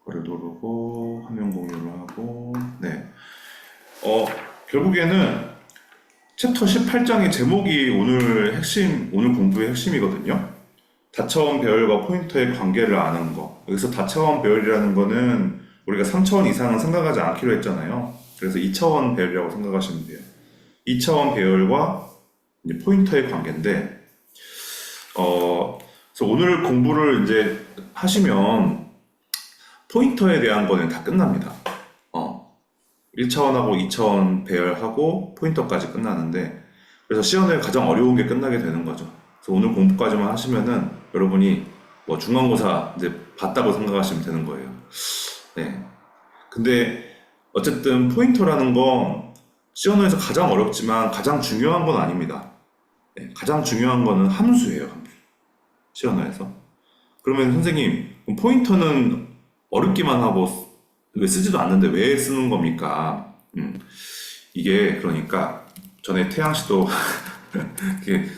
거를 누르고 화면 공유를 하고 네. 결국에는 챕터 18장의 제목이 오늘 공부의 핵심이거든요. 다차원 배열과 포인터의 관계를 아는 거. 여기서 다차원 배열이라는 거는 우리가 3차원 이상은 생각하지 않기로 했잖아요. 그래서 2차원 배열이라고 생각하시면 돼요. 2차원 배열과 이제 포인터의 관계인데, 그래서 오늘 공부를 이제 하시면 포인터에 대한 거는 다 끝납니다. 1차원하고 2차원 배열하고 포인터까지 끝나는데, 그래서 시연에 가장 어려운 게 끝나게 되는 거죠. 그래서 오늘 공부까지만 하시면은 여러분이 뭐 중간고사 이제 봤다고 생각하시면 되는 거예요. 네. 근데 어쨌든 포인터라는 건 시연에서 가장 어렵지만 가장 중요한 건 아닙니다. 네. 가장 중요한 거는 함수예요. 함수. 시연에서. 그러면 선생님, 그럼 포인터는 어렵기만 하고 왜 쓰지도 않는데 왜 쓰는 겁니까? 이게 그러니까 전에 태양 씨도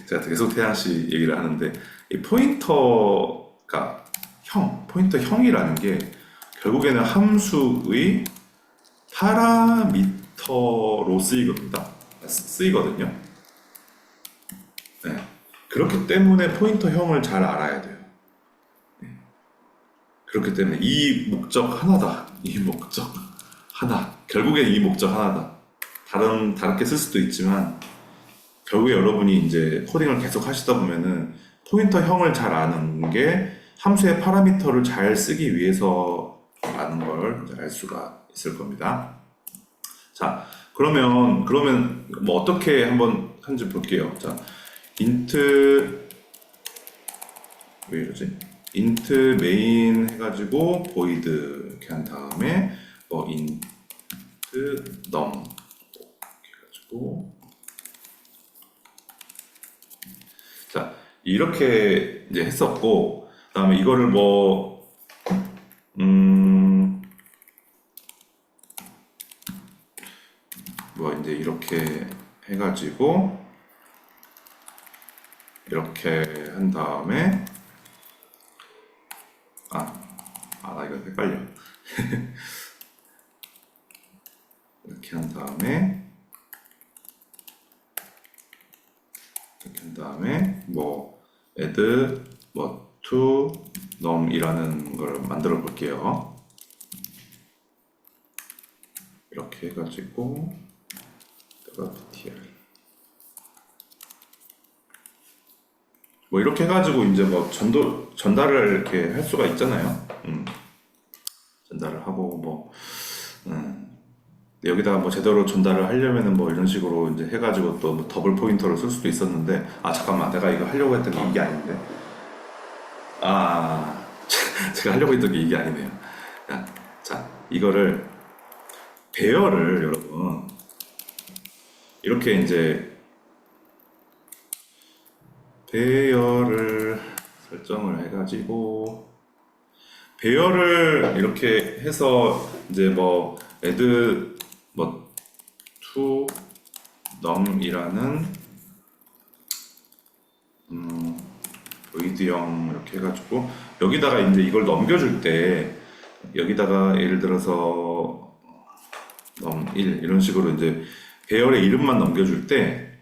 제가 계속 태양 씨 얘기를 하는데 이 포인터가 포인터 형이라는 게 결국에는 함수의 파라미터로 쓰이거든요. 네. 그렇기 때문에 포인터 형을 잘 알아야 돼요. 그렇기 때문에 이 목적 하나다. 이 목적 하나. 결국엔 이 목적 하나다. 다르게 쓸 수도 있지만 결국에 여러분이 이제 코딩을 계속 하시다 보면은 포인터 형을 잘 아는 게 함수의 파라미터를 잘 쓰기 위해서 아는 걸 알 수가 있을 겁니다. 자, 그러면 뭐 어떻게 한번 하는지 볼게요. 자, int 왜 이러지? int main 해가지고 void 이렇게 한 다음에 뭐 int num 이렇게 해가지고 자 이렇게 이제 했었고 그다음에 이거를 뭐 이제 이렇게 해가지고 이렇게 한 다음에 나 이거 헷갈려. 이렇게 한 다음에 뭐 add 뭐 to num 이라는 걸 만들어 볼게요. 이렇게 해가지고 ptr 뭐 이렇게 해가지고 이제 뭐 전달을 이렇게 할 수가 있잖아요. 전달을 하고 뭐 여기다가 뭐 제대로 전달을 하려면은 뭐 이런 식으로 이제 해가지고 또 뭐 더블 포인터를 쓸 수도 있었는데 잠깐만 내가 이거 하려고 했던 게 이게 아닌데 제가 하려고 했던 게 이게 아니네요. 자 이거를 배열을 여러분 이렇게 이제 배열을 설정을 해가지고 배열을 이렇게 해서 이제 뭐 add 뭐 to num이라는 void형 이렇게 해가지고 여기다가 이제 이걸 넘겨줄 때 여기다가 예를 들어서 num1 이런 식으로 이제 배열의 이름만 넘겨줄 때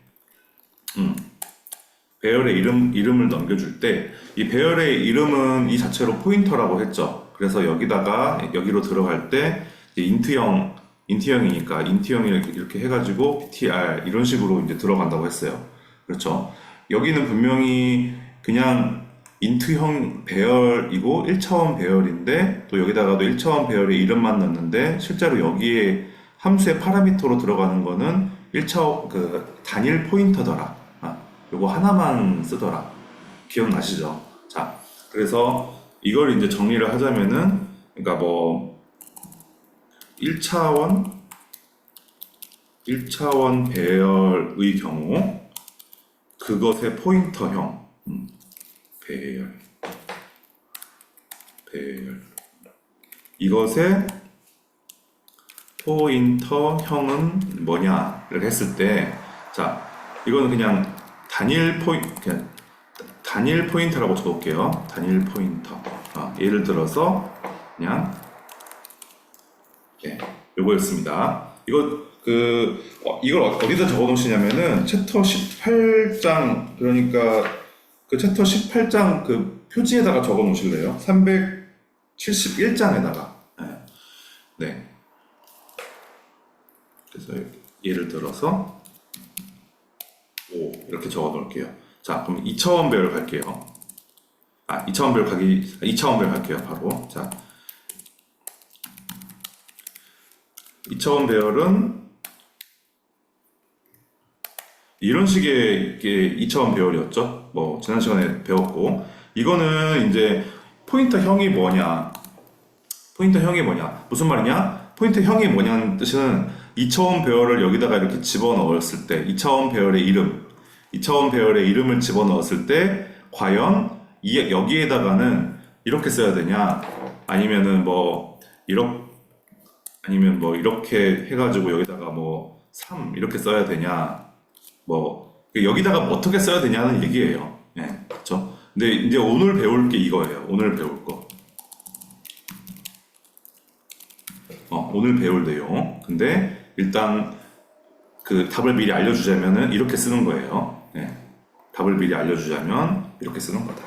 배열의 이름을 넘겨줄 때 이 배열의 이름은 이 자체로 포인터라고 했죠. 그래서 여기로 들어갈 때 인트형이니까 인트형이 이렇게 해가지고 ptr 이런 식으로 이제 들어간다고 했어요. 그렇죠. 여기는 분명히 그냥 인트형 배열이고 1차원 배열인데 또 여기다가도 1차원 배열의 이름만 넣는데 실제로 여기에 함수의 파라미터로 들어가는 거는 1차원 그 단일 포인터더라. 요거 하나만 쓰더라. 기억나시죠? 자, 그래서 이걸 이제 정리를 하자면은, 그러니까 뭐 1차원 배열의 경우 그것의 포인터형 배열 이것의 포인터형은 뭐냐를 했을 때, 자, 이거는 그냥 단일 포인터라고 쳐놓을게요. 단일 포인터. 예를 들어서 그냥 네, 요거였습니다. 이걸 어디다 적어 놓으시냐면은 챕터 18장, 그러니까 그 챕터 18장 그 표지에다가 적어 놓으실래요? 371장에다가. 네. 그래서 예를 들어서 5 이렇게 적어 놓을게요. 자, 그럼 2차원 배열 갈게요. 2차원 배열 갈게요, 바로. 자, 2차원 배열은 이런 식의 2차원 배열이었죠. 뭐 지난 시간에 배웠고, 이거는 이제 포인터형이 뭐냐, 무슨 말이냐? 포인터형이 뭐냐는 뜻은 2차원 배열을 여기다가 이렇게 집어넣었을 때 2차원 배열의 이름을 집어넣었을 때 과연 여기에다가는 이렇게 써야 되냐, 아니면은 아니면 뭐 이렇게 해가지고 여기다가 뭐 3 이렇게 써야 되냐, 뭐 여기다가 어떻게 써야 되냐는 얘기예요. 예, 그렇죠? 근데 이제 오늘 배울 게 이거예요. 오늘 배울 거. 오늘 배울 내용. 근데 일단 그 답을 미리 알려주자면은 이렇게 쓰는 거예요. 예, 답을 미리 알려주자면 이렇게 쓰는 거다.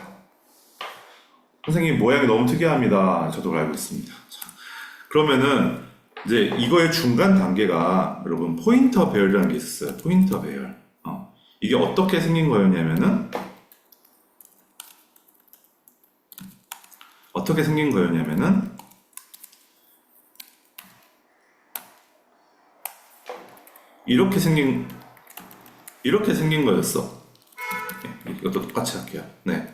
선생님 모양이 너무 특이합니다. 저도 알고 있습니다. 자, 그러면은 이제 이거의 중간 단계가 여러분 포인터 배열이라는 게 있었어요. 포인터 배열. 이게 어떻게 생긴 거였냐면은 이렇게 생긴 거였어. 네, 이것도 똑같이 할게요. 네,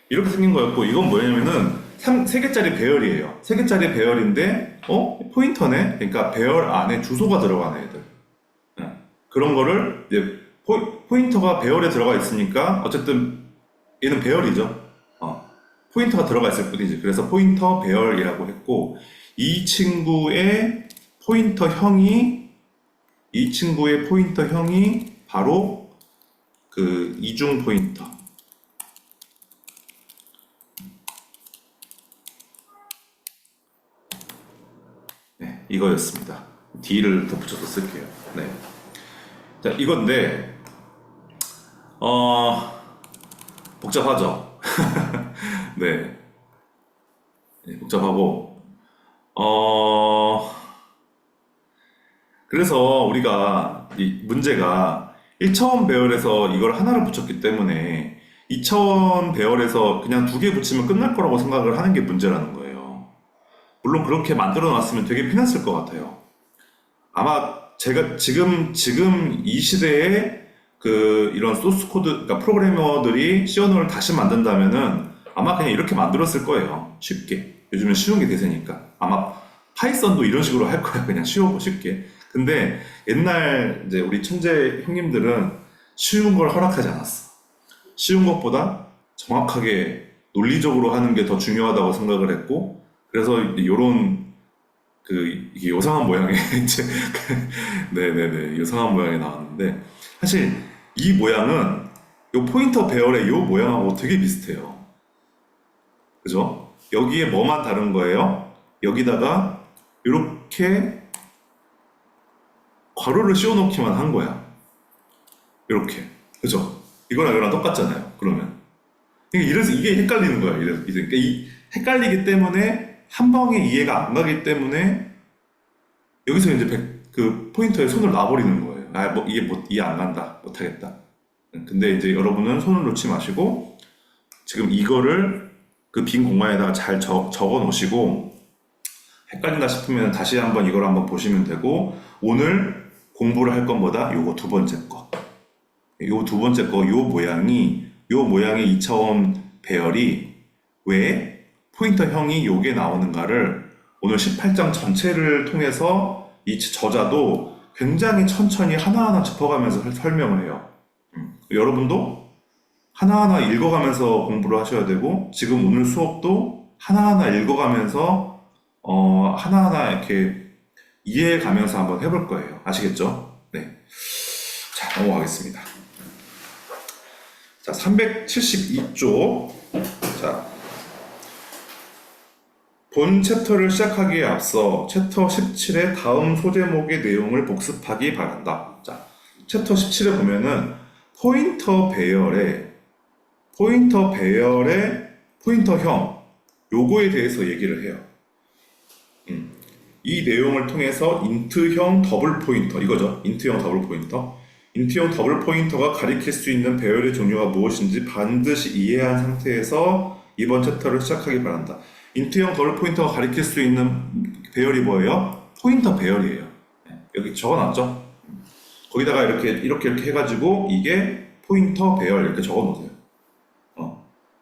이렇게 생긴 거였고, 이건 뭐냐면은 3개짜리 배열이에요. 3개짜리 배열인데 포인터네. 그러니까 배열 안에 주소가 들어가는 애들. 네, 그런 거를 이제 포인터가 배열에 들어가 있으니까 어쨌든 얘는 배열이죠. 포인터가 들어가 있을 뿐이지. 그래서 포인터 배열이라고 했고, 이 친구의 포인터형이 바로 그 이중 포인터. 네, 이거였습니다. D를 덧붙여서 쓸게요. 네. 자, 이건데 복잡하죠. 네. 네, 복잡하고 그래서 우리가 이 문제가 1차원 배열에서 이걸 하나를 붙였기 때문에 2차원 배열에서 그냥 2개 붙이면 끝날 거라고 생각을 하는 게 문제라는 거예요. 물론 그렇게 만들어 놨으면 되게 편했을 것 같아요. 아마 제가 지금 이 시대에 이런 소스 코드, 그러니까 프로그래머들이 시어널을 다시 만든다면은 아마 그냥 이렇게 만들었을 거예요. 쉽게. 요즘은 쉬운 게 대세니까. 아마 파이썬도 이런 식으로 할 거야. 그냥 쉽게. 근데 옛날 이제 우리 천재 형님들은 쉬운 걸 허락하지 않았어. 쉬운 것보다 정확하게 논리적으로 하는 게 더 중요하다고 생각을 했고, 그래서 요런 이게 요상한 모양의 이제 네네네, 요상한 모양이 나왔는데, 사실 이 모양은 요 포인터 배열의 요 모양하고 되게 비슷해요. 그죠? 여기에 뭐만 다른 거예요? 여기다가 이렇게 괄호를 씌워 놓기만 한 거야. 이렇게. 그죠? 이거랑 똑같잖아요. 그러면. 이래서 이게 헷갈리는 거야. 그러니까 헷갈리기 때문에 한 방에 이해가 안 가기 때문에 여기서 이제 그 포인터에 손을 놔버리는 거예요. 이해 안 간다. 못하겠다. 근데 이제 여러분은 손을 놓지 마시고 지금 이거를 그 빈 공간에다가 잘 적어 놓으시고, 헷갈린다 싶으면 다시 한번 이걸 한번 보시면 되고, 오늘 공부를 할 것보다 요거 두 번째 거, 요 모양이 2차원 배열이 왜 포인터형이 요게 나오는가를 오늘 18장 전체를 통해서 이 저자도 굉장히 천천히 하나하나 짚어가면서 설명을 해요. 여러분도 하나하나 읽어가면서 공부를 하셔야 되고, 지금 오늘 수업도 하나하나 읽어가면서 하나하나 이렇게 이해해가면서 한번 해볼 거예요. 아시겠죠? 네. 자, 넘어가겠습니다. 자, 372쪽. 자, 본 챕터를 시작하기에 앞서 챕터 17의 다음 소제목의 내용을 복습하기 바란다. 자, 챕터 17에 보면은 포인터 배열의 포인터형 요거에 대해서 얘기를 해요. 이 내용을 통해서 인트형 더블 포인터 이거죠. 인트형 더블 포인터. 인트형 더블 포인터가 가리킬 수 있는 배열의 종류가 무엇인지 반드시 이해한 상태에서 이번 챕터를 시작하기 바란다. 인트형 더블 포인터가 가리킬 수 있는 배열이 뭐예요? 포인터 배열이에요. 여기 적어놨죠? 거기다가 이렇게 해가지고 이게 포인터 배열 이렇게 적어놓으세요.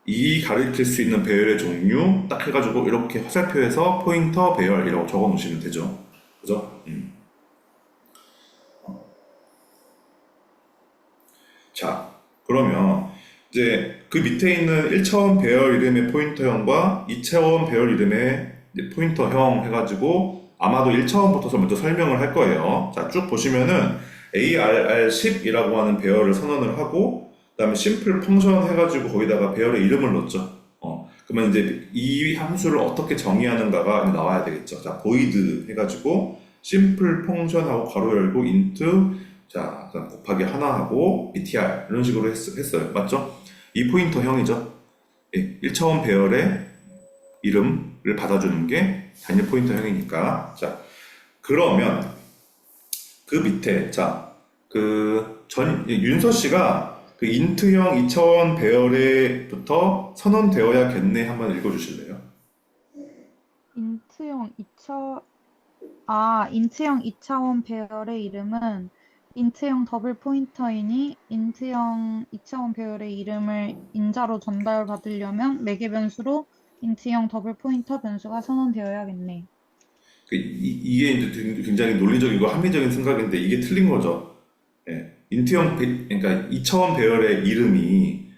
이 가리킬 수 있는 배열의 종류 딱 해가지고 이렇게 화살표에서 포인터 배열이라고 적어 놓으시면 되죠. 그죠? 자, 그러면 이제 그 밑에 있는 1차원 배열 이름의 포인터형과 2차원 배열 이름의 포인터형 해가지고 아마도 1차원부터 먼저 설명을 할 거예요. 자, 쭉 보시면은 ARR10이라고 하는 배열을 선언을 하고 그 다음에 심플 펑션 해가지고 거기다가 배열의 이름을 넣었죠. 그러면 이제 이 함수를 어떻게 정의하는가가 나와야 되겠죠. 자, void 해가지고 심플 펑션하고 괄호 열고 int 자, 곱하기 하나하고 btr 이런 식으로 했어요. 맞죠? 이 포인터형이죠. 예, 1차원 배열의 이름을 받아주는 게 단일 포인터형이니까. 자, 그러면 그 밑에 자, 윤서 씨가 그 인트형 2차원 배열에부터 선언되어야겠네 한번 읽어주실래요? 인트형 2차원 배열의 이름은 인트형 더블 포인터이니 인트형 2차원 배열의 이름을 인자로 전달받으려면 매개 변수로 인트형 더블 포인터 변수가 선언되어야겠네. 이게 이제 굉장히 논리적이고 합리적인 생각인데 이게 틀린 거죠. 예. 그러니까 2차원 배열의 이름이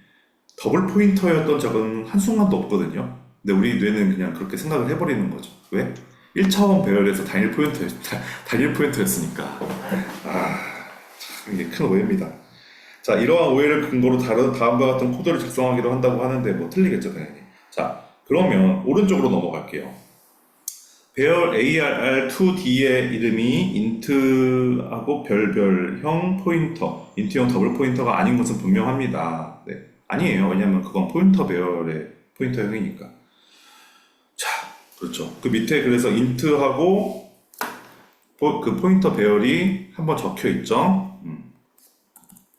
더블 포인터였던 적은 한순간도 없거든요. 근데 우리 뇌는 그냥 그렇게 생각을 해버리는 거죠. 왜? 1차원 배열에서 단일 포인터였으니까. 참, 이게 큰 오해입니다. 자, 이러한 오해를 근거로 다음과 같은 코드를 작성하기도 한다고 하는데 뭐 틀리겠죠, 당연히. 자, 그러면 오른쪽으로 넘어갈게요. 배열 ARR2D의 이름이 int하고 별별형 포인터, int형 더블 포인터가 아닌 것은 분명합니다. 네, 아니에요. 왜냐하면 그건 포인터 배열의 포인터형이니까. 자, 그렇죠. 그 밑에 그래서 int하고 그 포인터 배열이 한번 적혀 있죠.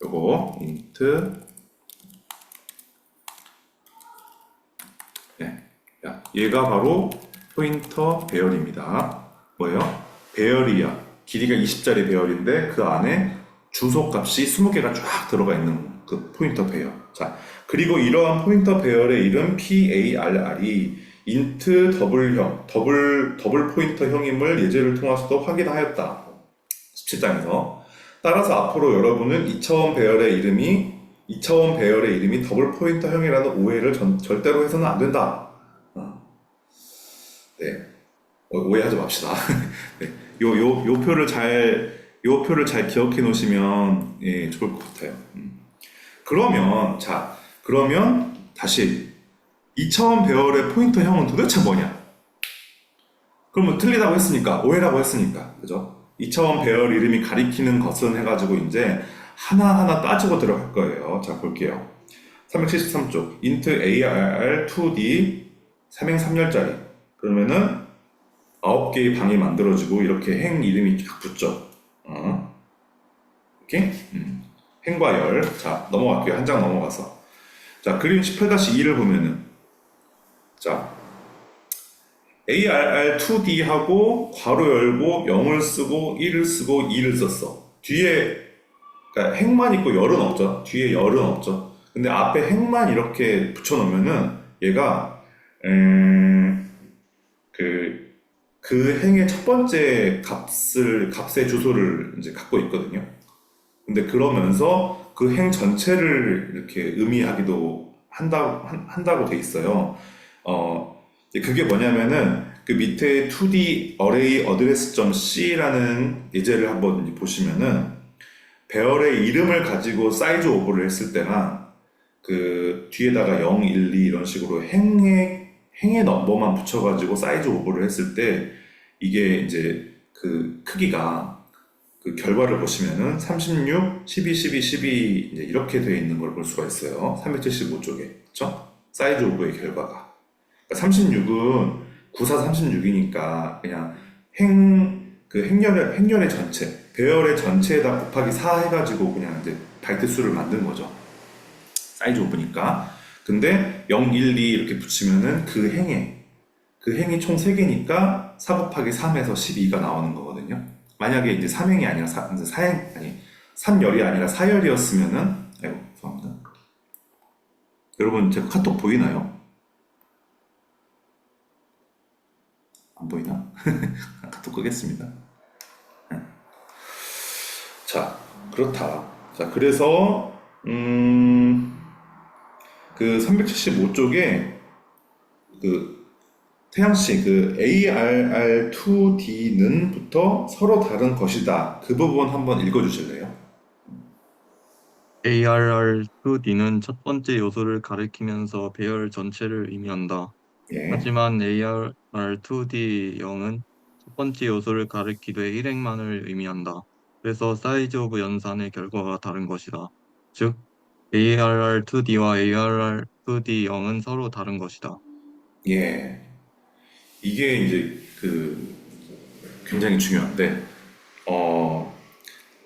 요거 int 네, 얘가 바로 포인터 배열입니다. 뭐예요? 배열이야. 길이가 20짜리 배열인데 그 안에 주소 값이 20개가 쫙 들어가 있는 그 포인터 배열. 자, 그리고 이러한 포인터 배열의 이름 PARR이 int 더블형, 더블 포인터형임을 예제를 통해서도 확인하였다. 17장에서. 따라서 앞으로 여러분은 2차원 배열의 이름이 더블 포인터형이라는 오해를 절대로 해서는 안 된다. 네, 오해하지 맙시다. 네, 요 표를 잘 기억해 놓으시면 예, 좋을 것 같아요. 그러면 다시 2차원 배열의 포인터형은 도대체 뭐냐? 그러면 틀리다고 했으니까, 오해라고 했으니까, 그죠? 2차원 배열 이름이 가리키는 것은 해가지고 이제 하나하나 따지고 들어갈 거예요. 자, 볼게요. 373쪽 int ARR2D 3행 3열짜리 그러면은 9개의 방이 만들어지고 이렇게 행 이름이 쫙 붙죠. 이렇게 행과 열. 자, 넘어갈게요. 한 장 넘어가서. 자, 그림 18-2를 보면은 자, ARR2D하고 괄호 열고 0을 쓰고 1을 쓰고 2를 썼어. 뒤에 그러니까 행만 있고 열은 없죠. 뒤에 열은 없죠. 근데 앞에 행만 이렇게 붙여놓으면은 얘가 그 행의 첫 번째 값의 주소를 이제 갖고 있거든요. 근데 그러면서 그 행 전체를 이렇게 의미하기도 한다고 돼 있어요. 그게 뭐냐면은 그 밑에 2D array address.c라는 예제를 한번 보시면은 배열의 이름을 가지고 사이즈 오버를 했을 때랑 그 뒤에다가 0, 1, 2 이런 식으로 행의 행의 넘버만 붙여가지고 사이즈 오버를 했을 때 이게 이제 그 크기가 그 결과를 보시면은 36, 12, 12, 12 이제 이렇게 되어 있는 걸 볼 수가 있어요. 375쪽에. 그쵸? 사이즈 오버의 결과가. 그러니까 36은 94, 36이니까 그냥 행렬의 전체, 배열의 전체에다 곱하기 4 해가지고 그냥 이제 바이트 수를 만든 거죠. 사이즈 오브니까. 근데 0, 1, 2 이렇게 붙이면은 그 행이 총 3개니까 4 곱하기 3에서 12가 나오는 거거든요. 만약에 이제 3행이 아니라 4행, 아니, 3열이 아니라 4열이었으면은, 아이고, 죄송합니다. 여러분, 제 카톡 보이나요? 안 보이나? 카톡 끄겠습니다. 자, 그렇다. 자, 그래서, 그 375쪽에 그 태양씨 그 ARR2D는 부터 서로 다른 것이다. 그 부분 한번 읽어주실래요? ARR2D는 첫 번째 요소를 가리키면서 배열 전체를 의미한다. 예, 하지만 ARR2D0은 첫 번째 요소를 가리키되 일행만을 의미한다. 그래서 사이즈 오브 연산의 결과가 다른 것이다. 즉, ARR2D와 ARR2D0은 서로 다른 것이다. 예. 이게 이제 그 굉장히 중요한데,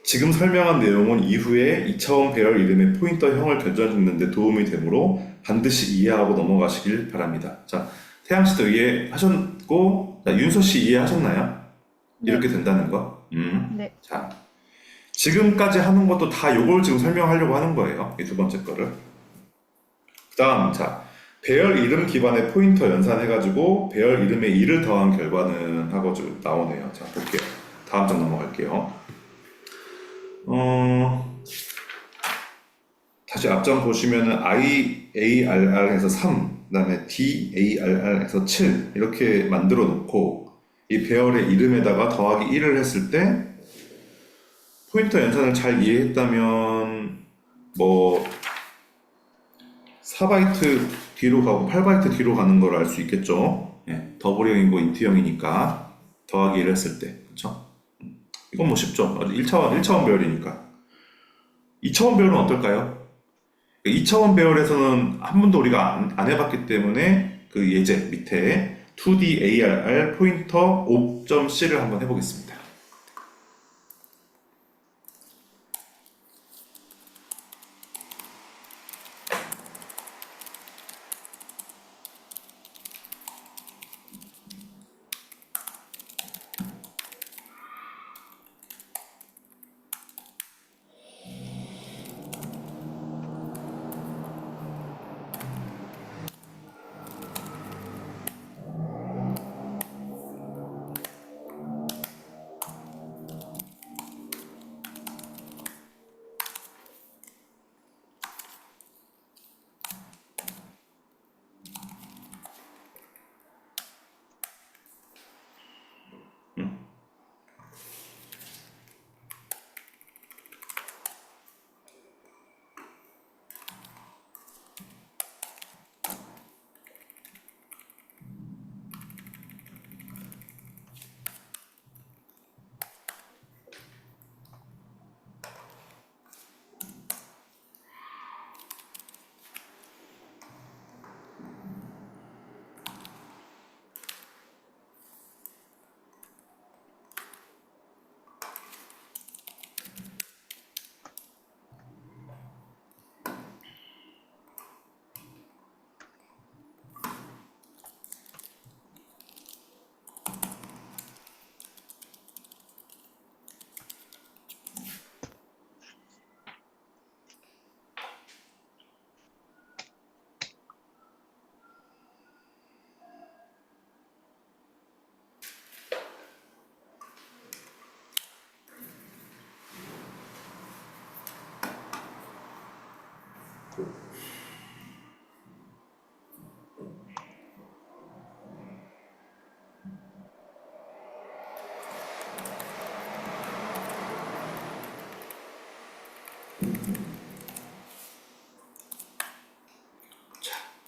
지금 설명한 내용은 이후에 2차원 배열 이름의 포인터형을 결정짓는 데 도움이 되므로 반드시 이해하고 넘어가시길 바랍니다. 자, 태양 씨도 이해하셨고, 자, 윤서 씨 이해하셨나요? 이렇게 네, 된다는 거? 네, 자, 지금까지 하는 것도 다 요걸 지금 설명하려고 하는 거예요. 이 두 번째 거를. 그 다음, 자, 배열 이름 기반의 포인터 연산해가지고 배열 이름에 2를 더한 결과는 하고 좀 나오네요. 자, 볼게요. 다음 장 넘어갈게요. 다시 앞장 보시면은 IARR에서 3, 그 다음에 DARR에서 7 이렇게 만들어 놓고 이 배열의 이름에다가 더하기 1을 했을 때 포인터 연산을 잘 이해했다면 뭐 4바이트 뒤로 가고 8바이트 뒤로 가는 걸 알 수 있겠죠. 예, 더블형이고 인트형이니까 더하기 1 했을 때 그렇죠? 이건 뭐 쉽죠. 1차원 배열이니까. 2차원 배열은 어떨까요? 2차원 배열에서는 한 번도 우리가 안 해봤기 때문에 그 예제 밑에 2D ARR 포인터 옵.c를 한번 해보겠습니다.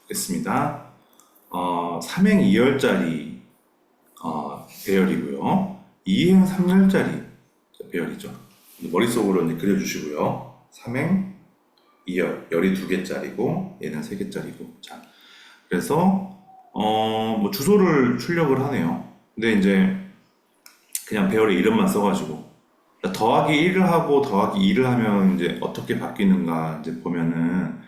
보겠습니다. 삼행 2열짜리 배열이고요. 2행 3열짜리 배열이죠. 머릿속으로 이제 그려주시고요. 삼행 2열, 열이 2개짜리고 얘는 3개짜리고. 자, 그래서 뭐 주소를 출력을 하네요. 근데 이제 그냥 배열의 이름만 써가지고 더하기 1을 하고 더하기 2를 하면 이제 어떻게 바뀌는가 이제 보면은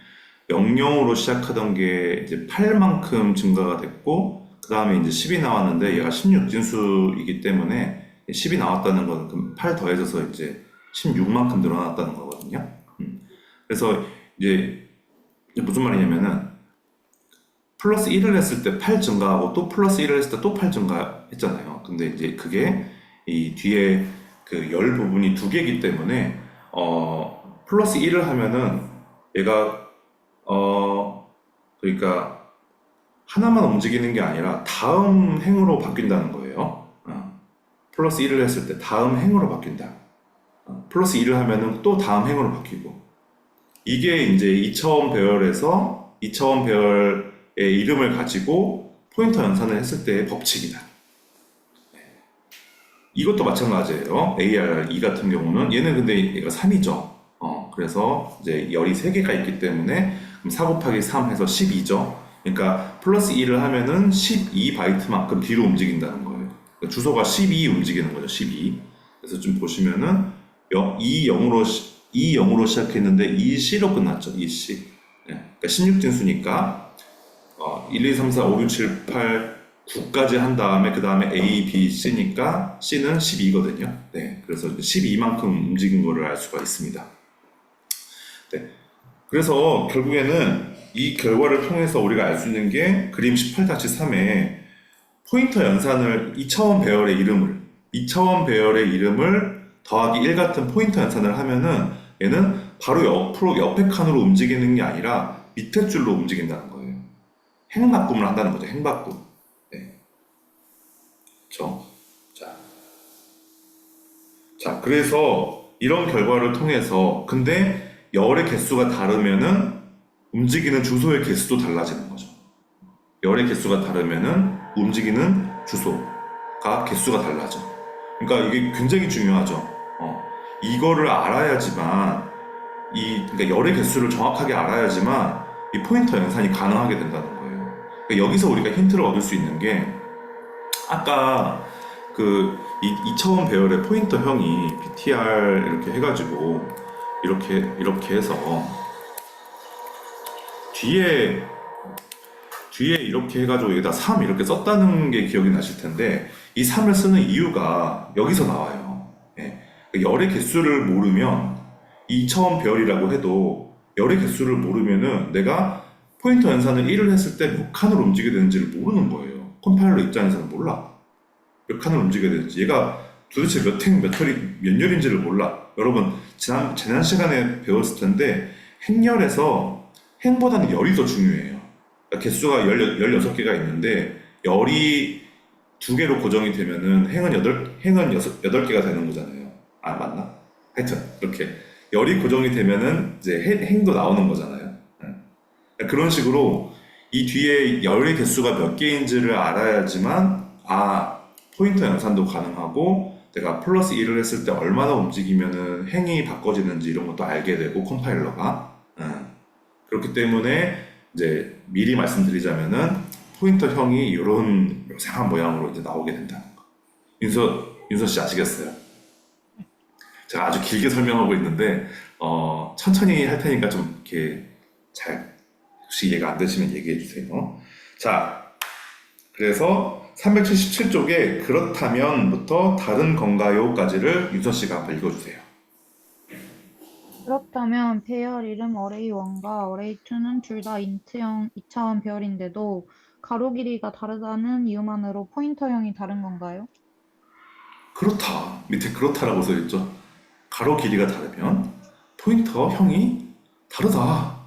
00으로 시작하던 게 이제 8만큼 증가가 됐고 그 다음에 이제 10이 나왔는데 얘가 16진수이기 때문에 10이 나왔다는 건 그럼 8 더해져서 이제 16만큼 늘어났다는 거거든요. 그래서 이제 무슨 말이냐면은 플러스 1을 했을 때 8 증가하고 또 플러스 1을 했을 때 또 8 증가했잖아요. 근데 이제 그게 이 뒤에 그 열 부분이 2개이기 때문에 플러스 1을 하면은 얘가 그러니까 하나만 움직이는 게 아니라 다음 행으로 바뀐다는 거예요. 플러스 1을 했을 때 다음 행으로 바뀐다. 플러스 2를 하면은 또 다음 행으로 바뀌고 이게 이제 2차원 배열에서 2차원 배열의 이름을 가지고 포인터 연산을 했을 때의 법칙이다. 이것도 마찬가지예요. ARR2 같은 경우는 얘는 근데 얘가 3이죠. 그래서 이제 열이 3개가 있기 때문에 4 곱하기 3 해서 12죠. 그러니까 플러스 2를 하면은 12바이트만큼 뒤로 움직인다는 거예요. 그러니까 주소가 12 움직이는 거죠. 12. 그래서 좀 보시면은 2 0으로 시작했는데 2C로 끝났죠. 2C. 그러니까 16진수니까 1, 2, 3, 4, 5, 6, 7, 8, 9까지 한 다음에 그 다음에 A, B, C니까 C는 12거든요. 네, 그래서 12만큼 움직인 거를 알 수가 있습니다. 네, 그래서 결국에는 이 결과를 통해서 우리가 알 수 있는 게 그림 18-3에 포인터 연산을 2차원 배열의 이름을 더하기 1 같은 포인터 연산을 하면은 얘는 바로 옆에 칸으로 움직이는 게 아니라 밑에 줄로 움직인다는 거예요. 행바꿈을 한다는 거죠. 행바꿈. 네. 그렇죠? 자, 그래서 이런 결과를 통해서 근데 열의 개수가 다르면은 움직이는 주소의 개수도 달라지는 거죠. 열의 개수가 다르면은 움직이는 주소가 개수가 달라져. 그러니까 이게 굉장히 중요하죠. 이거를 알아야지만 그러니까 열의 개수를 정확하게 알아야지만 이 포인터 연산이 가능하게 된다는 거예요. 그러니까 여기서 우리가 힌트를 얻을 수 있는 게 아까 그 2차원 배열의 포인터형이 BTR 이렇게 해가지고 이렇게 해서 뒤에 이렇게 해가지고 여기다 3 이렇게 썼다는 게 기억이 나실 텐데 이 3을 쓰는 이유가 여기서 나와요. 예. 열의 개수를 모르면 2차원 배열이라고 해도 열의 개수를 모르면은 내가 포인터 연산을 1을 했을 때 몇 칸을 움직여야 되는지를 모르는 거예요. 컴파일러 입장에서는 몰라. 몇 칸을 움직여야 되는지 얘가 도대체 몇 열인지를 몰라. 여러분 지난 시간에 배웠을 텐데 행열에서 행보다는 열이 더 중요해요. 그러니까 개수가 16개가 있는데 열이 2개로 고정이 되면은 행은 8개가 되는 거잖아요. 아, 맞나? 하여튼 이렇게 열이 고정이 되면은 이제 행도 나오는 거잖아요. 그런 식으로 이 뒤에 열의 개수가 몇 개인지를 알아야지만 포인터 연산도 가능하고 내가 플러스 1을 했을 때 얼마나 움직이면은 행이 바꿔지는지 이런 것도 알게 되고 컴파일러가 그렇기 때문에 이제 미리 말씀드리자면은 포인터형이 이런 묘사한 모양으로 이제 나오게 된다는 거. 윤서 씨 아시겠어요? 제가 아주 길게 설명하고 있는데 천천히 할 테니까 좀 이렇게 잘 혹시 이해가 안 되시면 얘기해 주세요. 자, 그래서 377쪽에 그렇다면부터 다른 건가요?까지를 윤서 씨가 한번 읽어주세요. 그렇다면 배열 이름 array1과 array2는 둘 다 인트형 2차원 배열인데도 가로 길이가 다르다는 이유만으로 포인터형이 다른 건가요? 그렇다. 밑에 그렇다라고 써있죠. 가로 길이가 다르면 포인터형이 다르다.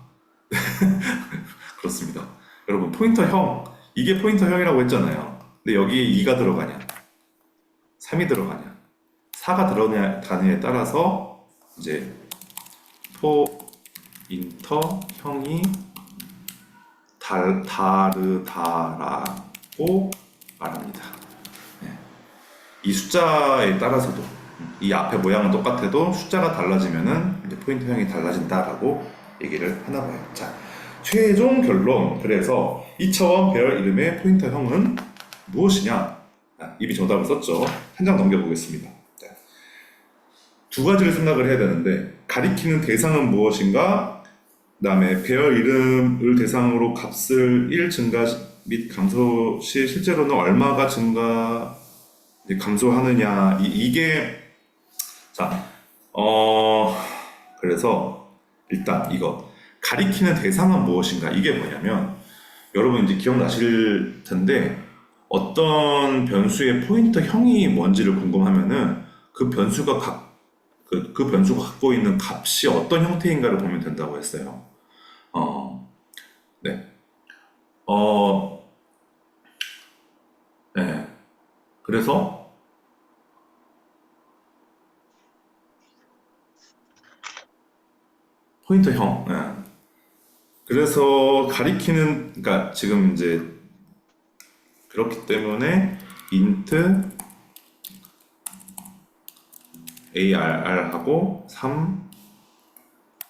그렇습니다. 여러분 포인터형 이게 포인터형이라고 했잖아요. 근데 여기에 2가 들어가냐 3이 들어가냐 4가 들어가냐에 따라서 이제 포인터형이 다르다라는 말합니다. 네. 이 숫자에 따라서도 이 앞에 모양은 똑같아도 숫자가 달라지면은 이제 포인터형이 달라진다라고 얘기를 하나 봐요. 자, 최종 결론. 그래서 2차원 배열 이름의 포인터형은 무엇이냐? 이미 정답을 썼죠. 한 장 넘겨보겠습니다. 자, 두 가지를 생각을 해야 되는데 가리키는 대상은 무엇인가? 그 다음에 배열 이름을 대상으로 값을 1 증가 및 감소 시 실제로는 얼마가 증가 감소하느냐 이게 자 그래서 일단 이거 가리키는 대상은 무엇인가 이게 뭐냐면 여러분 이제 기억나실 텐데 어떤 변수의 포인터형이 뭔지를 궁금하면은 그 변수가 그 변수가 갖고 있는 값이 어떤 형태인가를 보면 된다고 했어요. 네. 네. 그래서 포인터형. 네. 그래서 가리키는 그러니까 지금 이제 그렇기 때문에 int arr하고 3,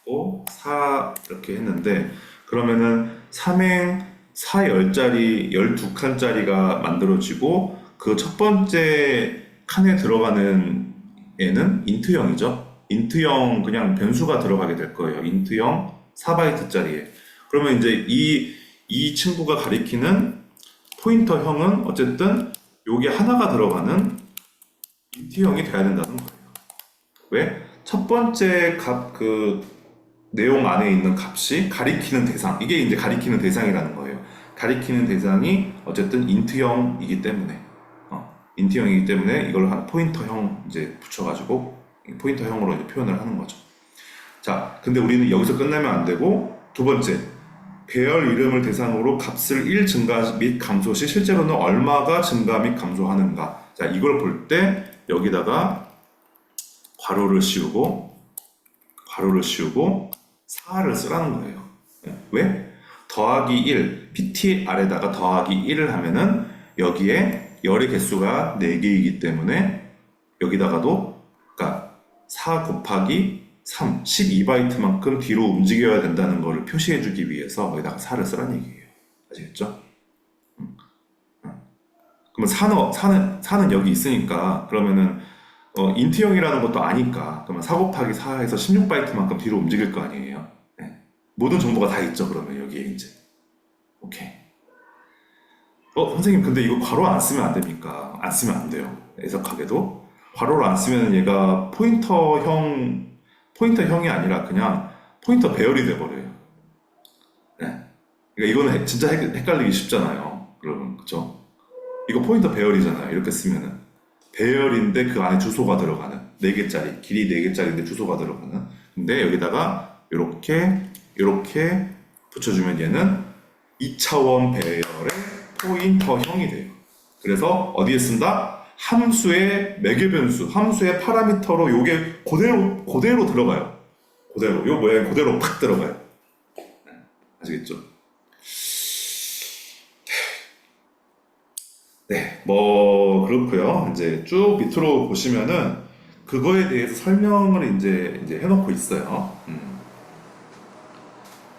5, 4 이렇게 했는데 그러면은 3행 4열짜리 12칸짜리가 만들어지고 그 첫 번째 칸에 들어가는 애는 int형이죠. int형 그냥 변수가 들어가게 될 거예요. int형 4바이트짜리에. 그러면 이제 이 친구가 가리키는 포인터형은 어쨌든 요게 하나가 들어가는 int형이 돼야 된다는 거예요. 왜? 첫 번째 그 내용 안에 있는 값이 가리키는 대상, 이게 이제 가리키는 대상이라는 거예요. 가리키는 대상이 어쨌든 int형이기 때문에 int형이기 때문에 이걸 한 포인터형 이제 붙여가지고 포인터형으로 이제 표현을 하는 거죠. 자, 근데 우리는 여기서 끝나면 안 되고 두 번째 배열 이름을 대상으로 값을 1 증가 및 감소 시 실제로는 얼마가 증가 및 감소하는가. 자, 이걸 볼 때 여기다가 괄호를 씌우고 4를 쓰라는 거예요. 왜? 더하기 1, PTR에다가 더하기 1을 하면은 여기에 열의 개수가 4개이기 때문에 여기다가도 그러니까 4 곱하기 3, 12바이트만큼 뒤로 움직여야 된다는 것을 표시해주기 위해서 거기다가 4를 쓰라는 얘기예요. 아시겠죠? 그러면 4는 여기 있으니까 그러면은 인트형이라는 것도 아니까 그러면 4 곱하기 4에서 16바이트만큼 뒤로 움직일 거 아니에요. 네. 모든 정보가 다 있죠. 그러면 여기에 이제 오케이. 선생님 근데 이거 괄호 안 쓰면 안 됩니까? 안 쓰면 안 돼요. 해석하게도 괄호를 안 쓰면 얘가 포인터형이 아니라 그냥 포인터 배열이 돼버려요. 네. 그러니까 이거는 진짜 헷갈리기 쉽잖아요. 여러분 그쵸? 이거 포인터 배열이잖아요. 이렇게 쓰면은 배열인데 그 안에 주소가 들어가는 4개짜리 길이 4개짜리인데 주소가 들어가는 근데 여기다가 이렇게 붙여주면 얘는 2차원 배열의 포인터형이 돼요. 그래서 어디에 쓴다? 함수의 매개변수, 함수의 파라미터로 요게 그대로 들어가요. 요 모양이 그대로 팍 들어가요. 아시겠죠? 네, 뭐 그렇고요. 이제 쭉 밑으로 보시면은 그거에 대해서 설명을 이제 해놓고 있어요.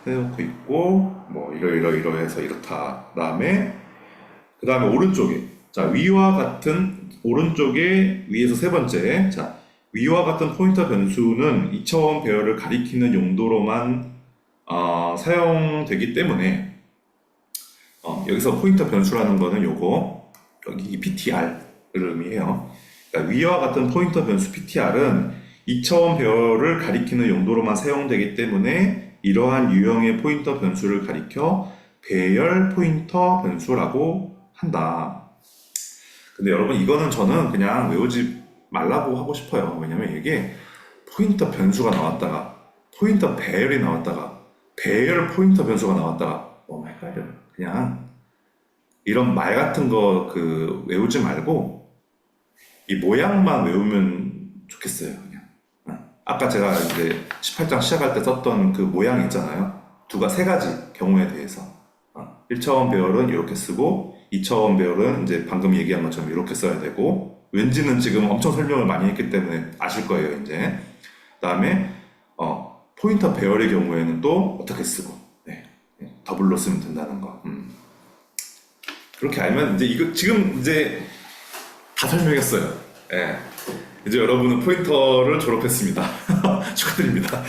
해놓고 있고 뭐 이러해서 이렇다. 그 다음에 오른쪽에 자 위와 같은 오른쪽에 위에서 세 번째 자 위와 같은 포인터 변수는 2차원 배열을 가리키는 용도로만 사용되기 때문에 여기서 포인터 변수라는 거는 요거 여기 PTR을 의미해요. 그러니까 위와 같은 포인터 변수 PTR은 2차원 배열을 가리키는 용도로만 사용되기 때문에 이러한 유형의 포인터 변수를 가리켜 배열 포인터 변수라고 한다. 근데 여러분 이거는 저는 그냥 외우지 말라고 하고 싶어요. 왜냐면 이게 포인터 변수가 나왔다가 포인터 배열이 나왔다가 배열 포인터 변수가 나왔다가 너무 헷갈려요. 그냥 이런 말 같은 거 외우지 말고 이 모양만 외우면 좋겠어요. 그냥. 아까 제가 이제 18장 시작할 때 썼던 그 모양 있잖아요. 세 가지 경우에 대해서 1차원 배열은 이렇게 쓰고 2차원 배열은 이제 방금 얘기한 것처럼 이렇게 써야 되고, 왠지는 지금 엄청 설명을 많이 했기 때문에 아실 거예요, 이제. 그다음에 포인터 배열의 경우에는 또 어떻게 쓰고, 네, 더블로 쓰면 된다는 거. 그렇게 알면 이제 이거 지금 이제 다 설명했어요. 예. 이제 여러분은 포인터를 졸업했습니다. 축하드립니다.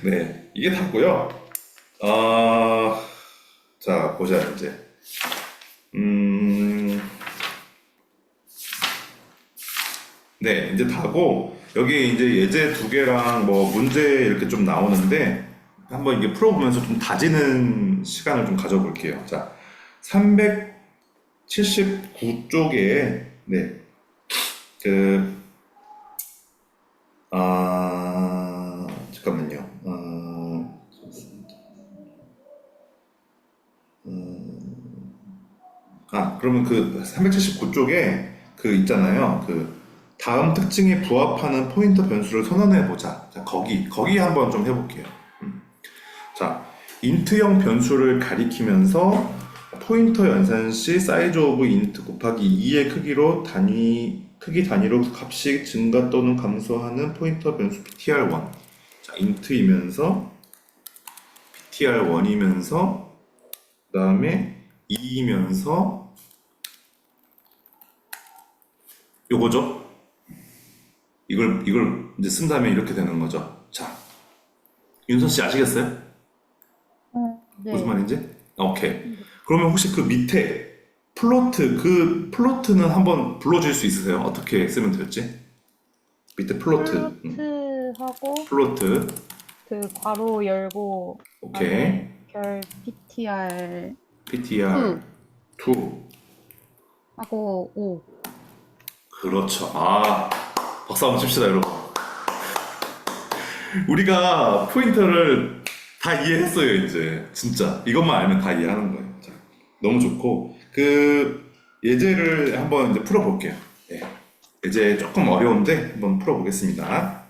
네, 이게 다고요. 자, 보자 이제. 네, 이제 다고 여기 이제 예제 두 개랑 뭐 문제 이렇게 좀 나오는데 한번 이게 풀어보면서 좀 다지는 시간을 좀 가져볼게요. 자, 379쪽에 네, 그 잠깐만요. 그러면 그 379쪽에 그 있잖아요. 그 다음 특징에 부합하는 포인터 변수를 선언해 보자. 자, 거기 한번 좀 해볼게요. 자, 인트형 변수를 가리키면서 포인터 연산 시 사이즈 오브 인트 곱하기 2의 크기 단위로 값이 증가 또는 감소하는 포인터 변수 ptr1. 자, 인트이면서 ptr1이면서 그다음에 2이면서 요거죠. 이걸 이제 쓴다면 이렇게 되는 거죠. 자, 윤선 씨 아시겠어요? 무슨 네. 말인지? 오케이. 그러면 혹시 그 밑에 플로트는 한번 불러줄 수 있으세요? 어떻게 쓰면 될지? 밑에 플로트. 플로트하고 플로트. 그 괄호 열고 오케이. 안에 별 PTR ptr 2. 하고 5. 그렇죠. 박수 한번 칩시다, 여러분. 우리가 포인터를 다 이해했어요, 이제. 진짜. 이것만 알면 다 이해하는 거예요. 자, 너무 좋고. 그 예제를 한번 이제 풀어볼게요. 네. 예제 조금 어려운데 한번 풀어보겠습니다.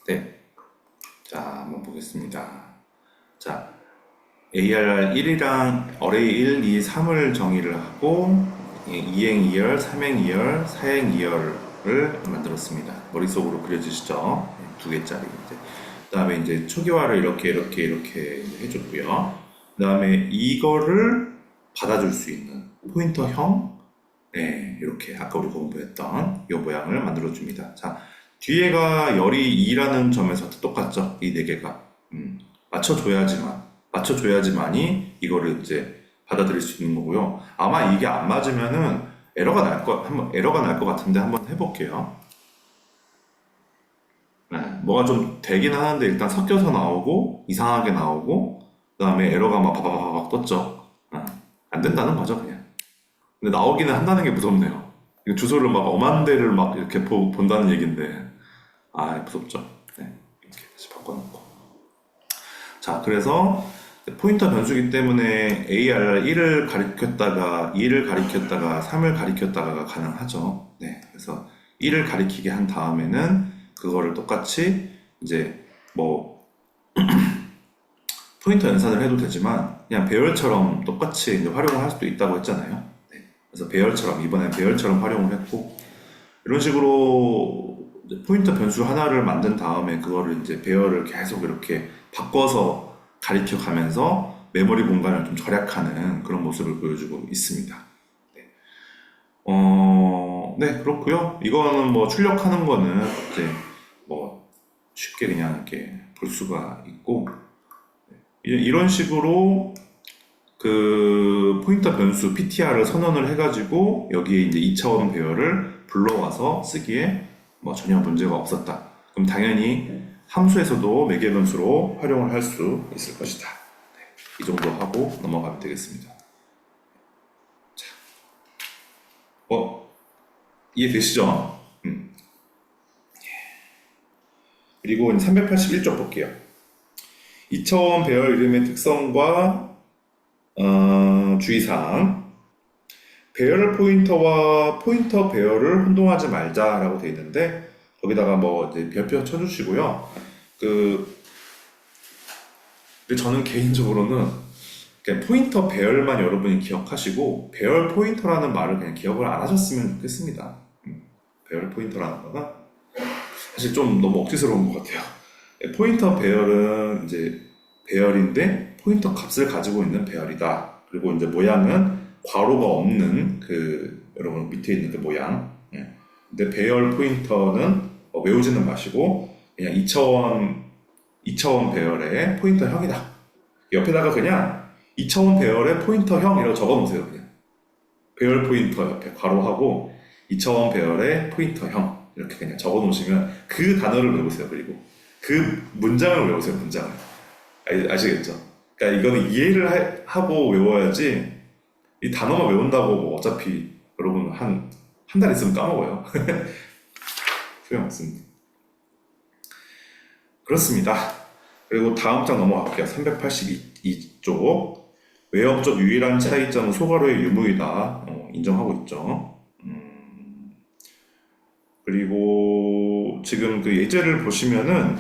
네. 자, 한번 보겠습니다. 자, ARR 1이랑 어레이 1, 2, 3을 정의를 하고 2행 2열, 3행 2열, 4행 2열을 만들었습니다. 머릿속으로 그려지시죠? 두 개짜리 이제. 그다음에 이제 초기화를 이렇게 해줬고요. 그다음에 이거를 받아줄 수 있는 포인터형, 네, 이렇게 아까 우리 공부했던 이 모양을 만들어줍니다. 자, 뒤에가 열이 2라는 점에서 똑같죠? 이 네 개가. 맞춰줘야지만이 이거를 이제 받아들일 수 있는 거고요. 아마 이게 안 맞으면은 에러가 날 것 같은데 한번 해볼게요. 네, 뭐가 좀 되긴 하는데 일단 섞여서 나오고 이상하게 나오고 그다음에 에러가 막 바바바박 떴죠. 안 된다는 거죠, 그냥. 근데 나오기는 한다는 게 무섭네요. 이거 주소를 막 엄한 데를 막 이렇게 본다는 얘긴데 무섭죠. 네, 이렇게 다시 바꿔놓고. 자, 그래서 포인터 변수기 때문에 AR 1을 가리켰다가 2를 가리켰다가 3을 가리켰다가 가능하죠. 네, 그래서 1을 가리키게 한 다음에는 그거를 똑같이 이제 뭐 포인터 연산을 해도 되지만 그냥 배열처럼 똑같이 이제 활용을 할 수도 있다고 했잖아요. 네, 그래서 이번엔 배열처럼 활용을 했고 이런 식으로 이제 포인터 변수 하나를 만든 다음에 그거를 이제 배열을 계속 이렇게 바꿔서 가리켜 가면서 메모리 공간을 좀 절약하는 그런 모습을 보여주고 있습니다. 네, 네, 그렇고요. 이거는 뭐 출력하는 거는 이제 뭐 쉽게 그냥 이렇게 볼 수가 있고 이런 식으로 그 포인터 변수 PTR을 선언을 해가지고 여기에 이제 2차원 배열을 불러와서 쓰기에 뭐 전혀 문제가 없었다. 그럼 당연히 함수에서도 매개 변수로 활용을 할 수 있을 것이다. 네, 이 정도 하고 넘어가면 되겠습니다. 자, 이해되시죠? 그리고 381쪽 볼게요. 2차원 배열 이름의 특성과 주의사항. 배열 포인터와 포인터 배열을 혼동하지 말자라고 되어 있는데 거기다가 뭐 이제 별표 쳐주시고요. 근데 저는 개인적으로는 그냥 포인터 배열만 여러분이 기억하시고 배열 포인터라는 말을 그냥 기억을 안 하셨으면 좋겠습니다. 배열 포인터라는 거는 사실 좀 너무 억지스러운 것 같아요. 포인터 배열은 이제 배열인데 포인터 값을 가지고 있는 배열이다. 그리고 이제 모양은 괄호가 없는 여러분 밑에 있는 그 모양. 근데 배열 포인터는 외우지는 마시고 그냥 2차원 배열의 포인터형이다. 옆에다가 그냥 2차원 배열의 포인터형이라고 적어 놓으세요. 그냥 배열 포인터 옆에 괄호하고 2차원 배열의 포인터형 이렇게 그냥 적어 놓으시면 그 단어를 외우세요. 그리고 그 문장을 외우세요. 문장을. 아시겠죠? 그러니까 이거는 이해를 하고 외워야지 이 단어만 외운다고 뭐 어차피 여러분 한 달 있으면 까먹어요. 소용없습니다. 그렇습니다. 그리고 다음 장 넘어갈게요. 382쪽. 외형적 유일한 차이점은 소괄호의 유무이다. 인정하고 있죠. 그리고 지금 그 예제를 보시면은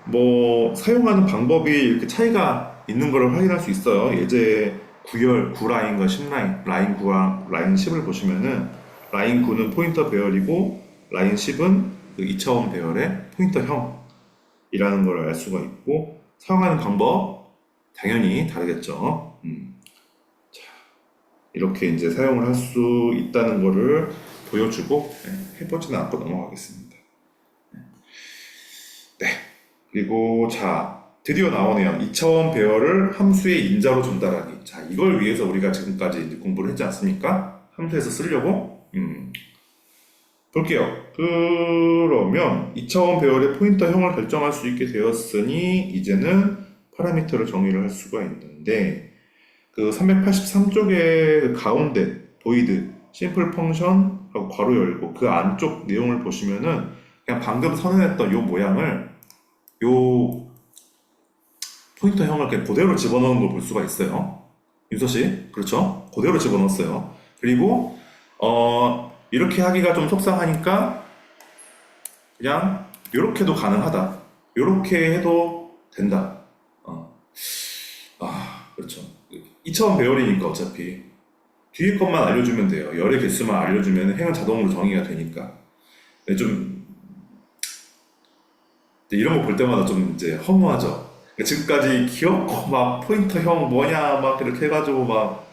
뭐 사용하는 방법이 이렇게 차이가 있는 걸 확인할 수 있어요. 예제 9라인과 10라인, 라인 9와 라인 10을 보시면은 라인 9는 포인터 배열이고 라인 10은 그 2차원 배열의 포인터형이라는 걸 알 수가 있고 사용하는 방법 당연히 다르겠죠. 자, 이렇게 이제 사용을 할 수 있다는 거를 보여주고 해보지는 않고 넘어가겠습니다. 네. 그리고 자, 드디어 나오네요. 2차원 배열을 함수의 인자로 전달하기. 자, 이걸 위해서 우리가 지금까지 이제 공부를 했지 않습니까? 함수에서 쓰려고. 볼게요. 그러면 2차원 배열의 포인터형을 결정할 수 있게 되었으니 이제는 파라미터를 정의를 할 수가 있는데 그 383쪽의 가운데 보이드 심플 펑션하고 괄호 열고 그 안쪽 내용을 보시면은 그냥 방금 선언했던 요 모양을 요 포인터형을 그냥 그대로 집어넣은 걸 볼 수가 있어요. 윤서씨, 그렇죠? 그대로 집어넣었어요. 그리고 이렇게 하기가 좀 속상하니까 그냥 이렇게도 가능하다. 이렇게 해도 된다. 어. 그렇죠. 2차원 배열이니까 어차피 뒤에 것만 알려주면 돼요. 열의 개수만 알려주면 행은 자동으로 정의가 되니까. 근데 좀 이런 거 볼 때마다 좀 이제 허무하죠. 그러니까 지금까지 귀엽고 막 포인터형 뭐냐 막 이렇게 해가지고 막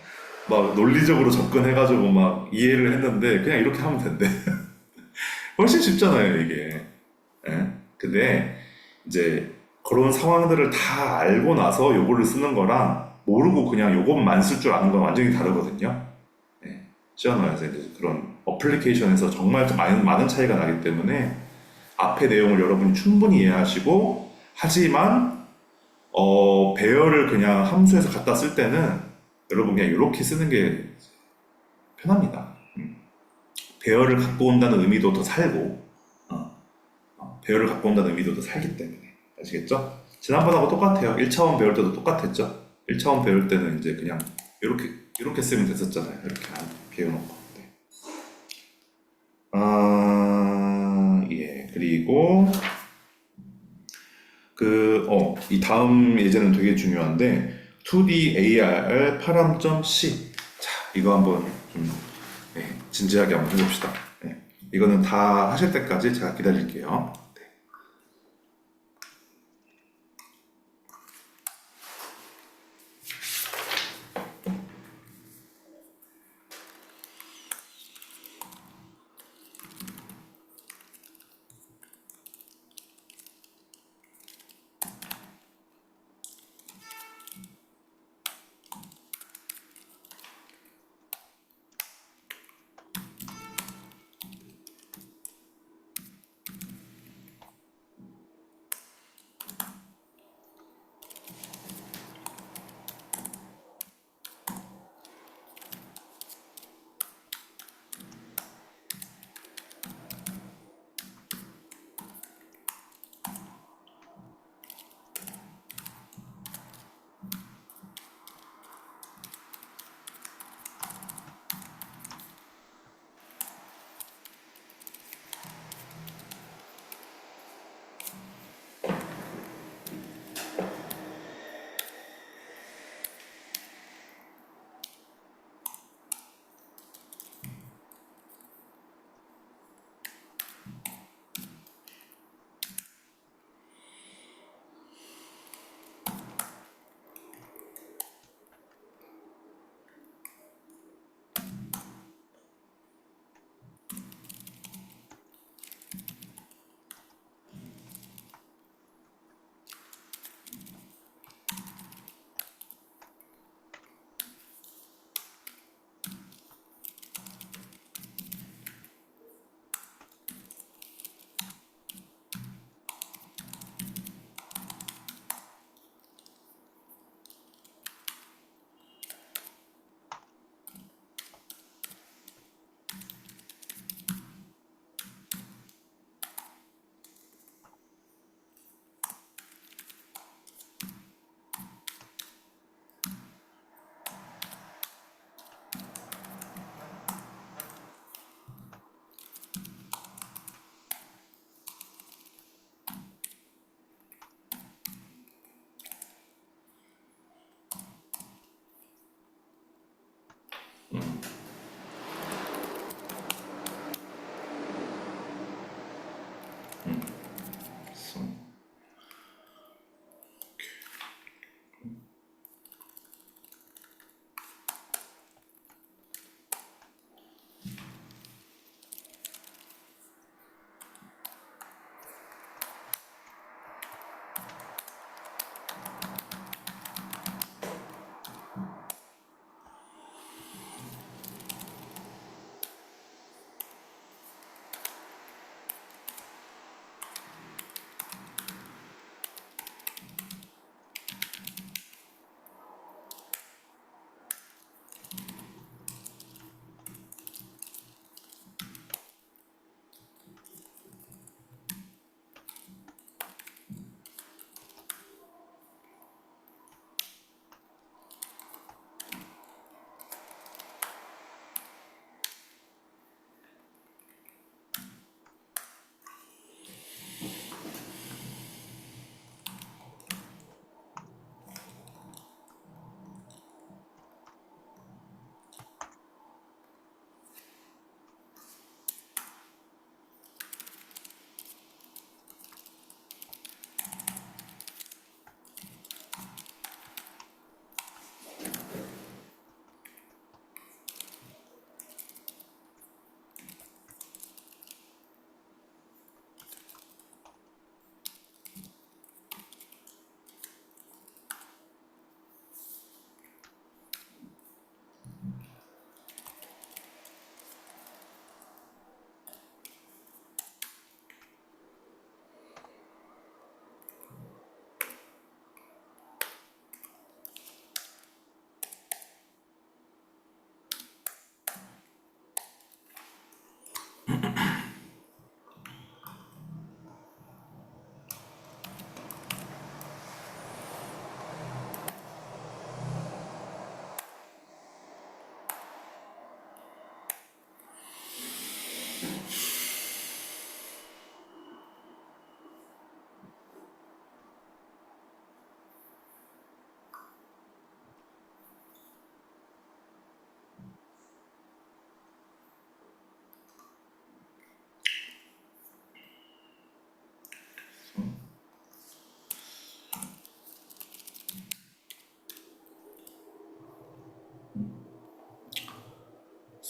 논리적으로 접근해가지고 막 이해를 했는데 그냥 이렇게 하면 된대. 훨씬 쉽잖아요, 이게. 예? 근데 이제 그런 상황들을 다 알고 나서 요거를 쓰는 거랑 모르고 그냥 요것만 쓸 줄 아는 건 완전히 다르거든요. 예. 시어너에서 이제 그런 어플리케이션에서 정말 좀 많은 차이가 나기 때문에 앞의 내용을 여러분이 충분히 이해하시고 하지만 배열을 그냥 함수에서 갖다 쓸 때는 여러분 그냥 이렇게 쓰는 게 편합니다. 배열을 갖고 온다는 의미도 더 살고 배열을 갖고 온다는 의미도 더 살기 때문에 아시겠죠? 지난번하고 똑같아요. 1차원 배울 때도 똑같았죠? 1차원 배울 때는 이제 그냥 이렇게 쓰면 됐었잖아요. 이렇게 배워놓고. 네. 예. 그리고 이 다음 예제는 되게 중요한데 2D ARR 파람.c. 자, 이거 한번 좀 진지하게 한번 해봅시다. 네. 이거는 다 하실 때까지 제가 기다릴게요. 네.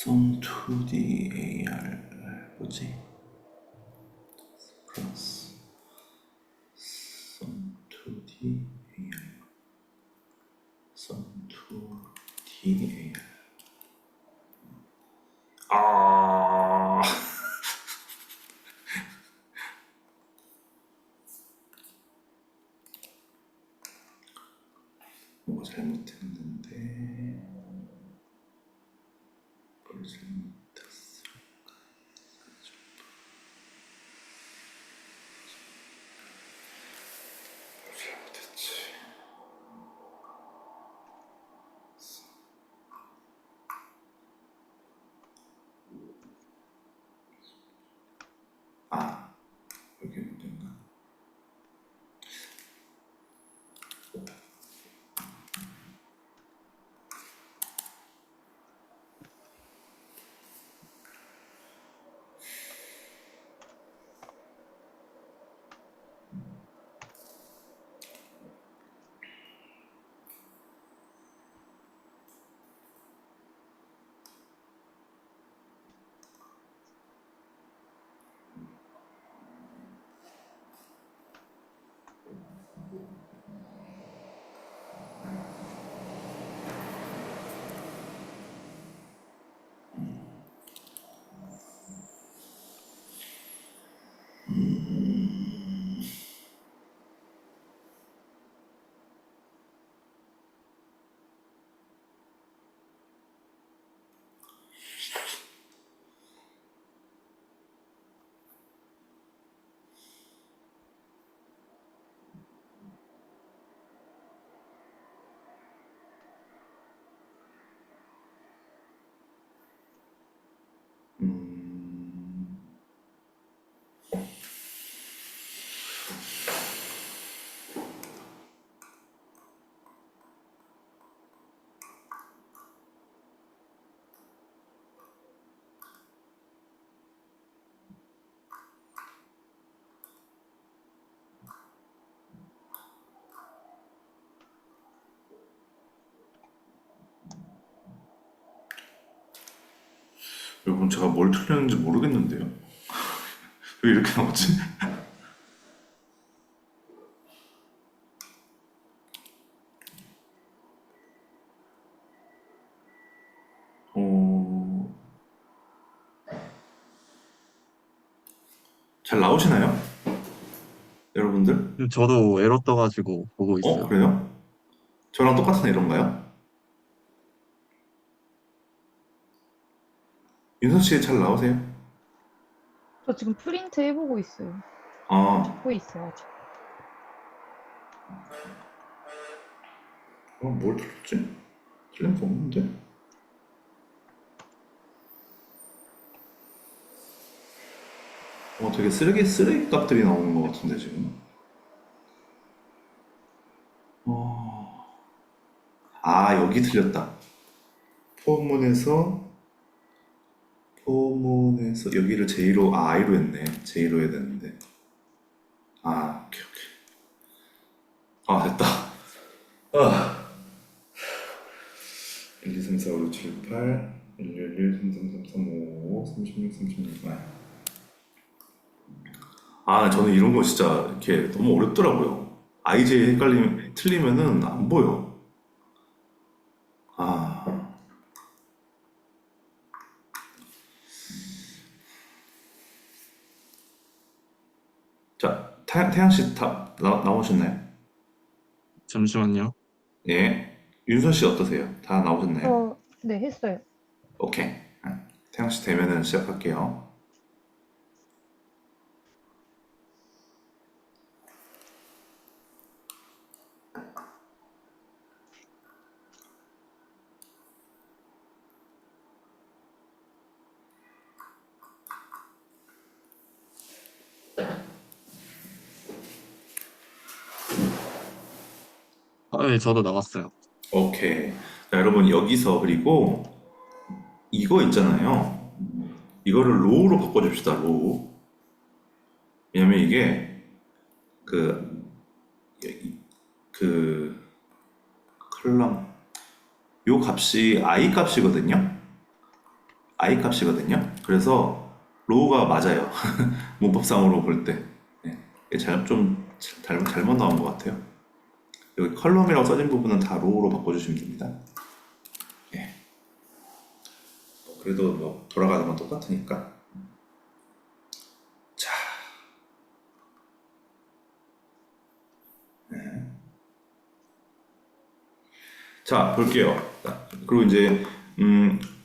sum 2D AR 뭐지? 플러스 sum 2D AR sum 2D AR 아 뭔가 잘못했는데 뭘 잘못했어? 잘못했지. 아 여기 문제인가? 음, 여러분 제가 뭘 틀렸는지 모르겠는데요. 왜 이렇게 나오지? 어, 잘 나오시나요? 여러분들? 저도 에러 떠가지고 보고 있어요. 그래요? 저랑 똑같은 에러인가요? 윤서 씨 잘 나오세요? 저 지금 프린트 해보고 있어요. 아, 찍고 있어요, 아직. 뭘 틀렸지? 틀린 거 없는데? 되게 쓰레기 값들이 나오는 것 같은데, 지금. 여기 틀렸다. 포문에서, 여기를 J로, I로 했네. J로 해야 되는데. 오케이, 오케이. 됐다. 아, 1, 2, 3, 4, 5, 6, 7, 8, 1, 1, 1, 3, 3, 3, 3, 5, 36, 36. 저는 이런 거 진짜 이렇게 너무 어렵더라고요. IJ 틀리면은 안 보여. 아, 자, 태양 씨 다 나오셨나요? 잠시만요. 예. 윤선 씨 어떠세요? 다 나오셨나요? 네, 했어요. 오케이. 태양 씨 되면은 시작할게요. 네, 저도 나왔어요. 오케이. 자, 여러분 여기서 그리고 이거 있잖아요. 이거를 로우로 바꿔줍시다. 로우. 왜냐면 이게 그, 그 컬럼 요 값이 I 값이거든요. i 값이거든요. 그래서 로우가 맞아요. 문법상으로 볼 때. 네. 이게 잘못 나온 것 같아요. 여기 컬럼이라고 써진 부분은 다 로우로 바꿔주시면 됩니다. 예. 그래도 뭐 돌아가는 건 똑같으니까. 자, 네. 자, 볼게요. 그리고 이제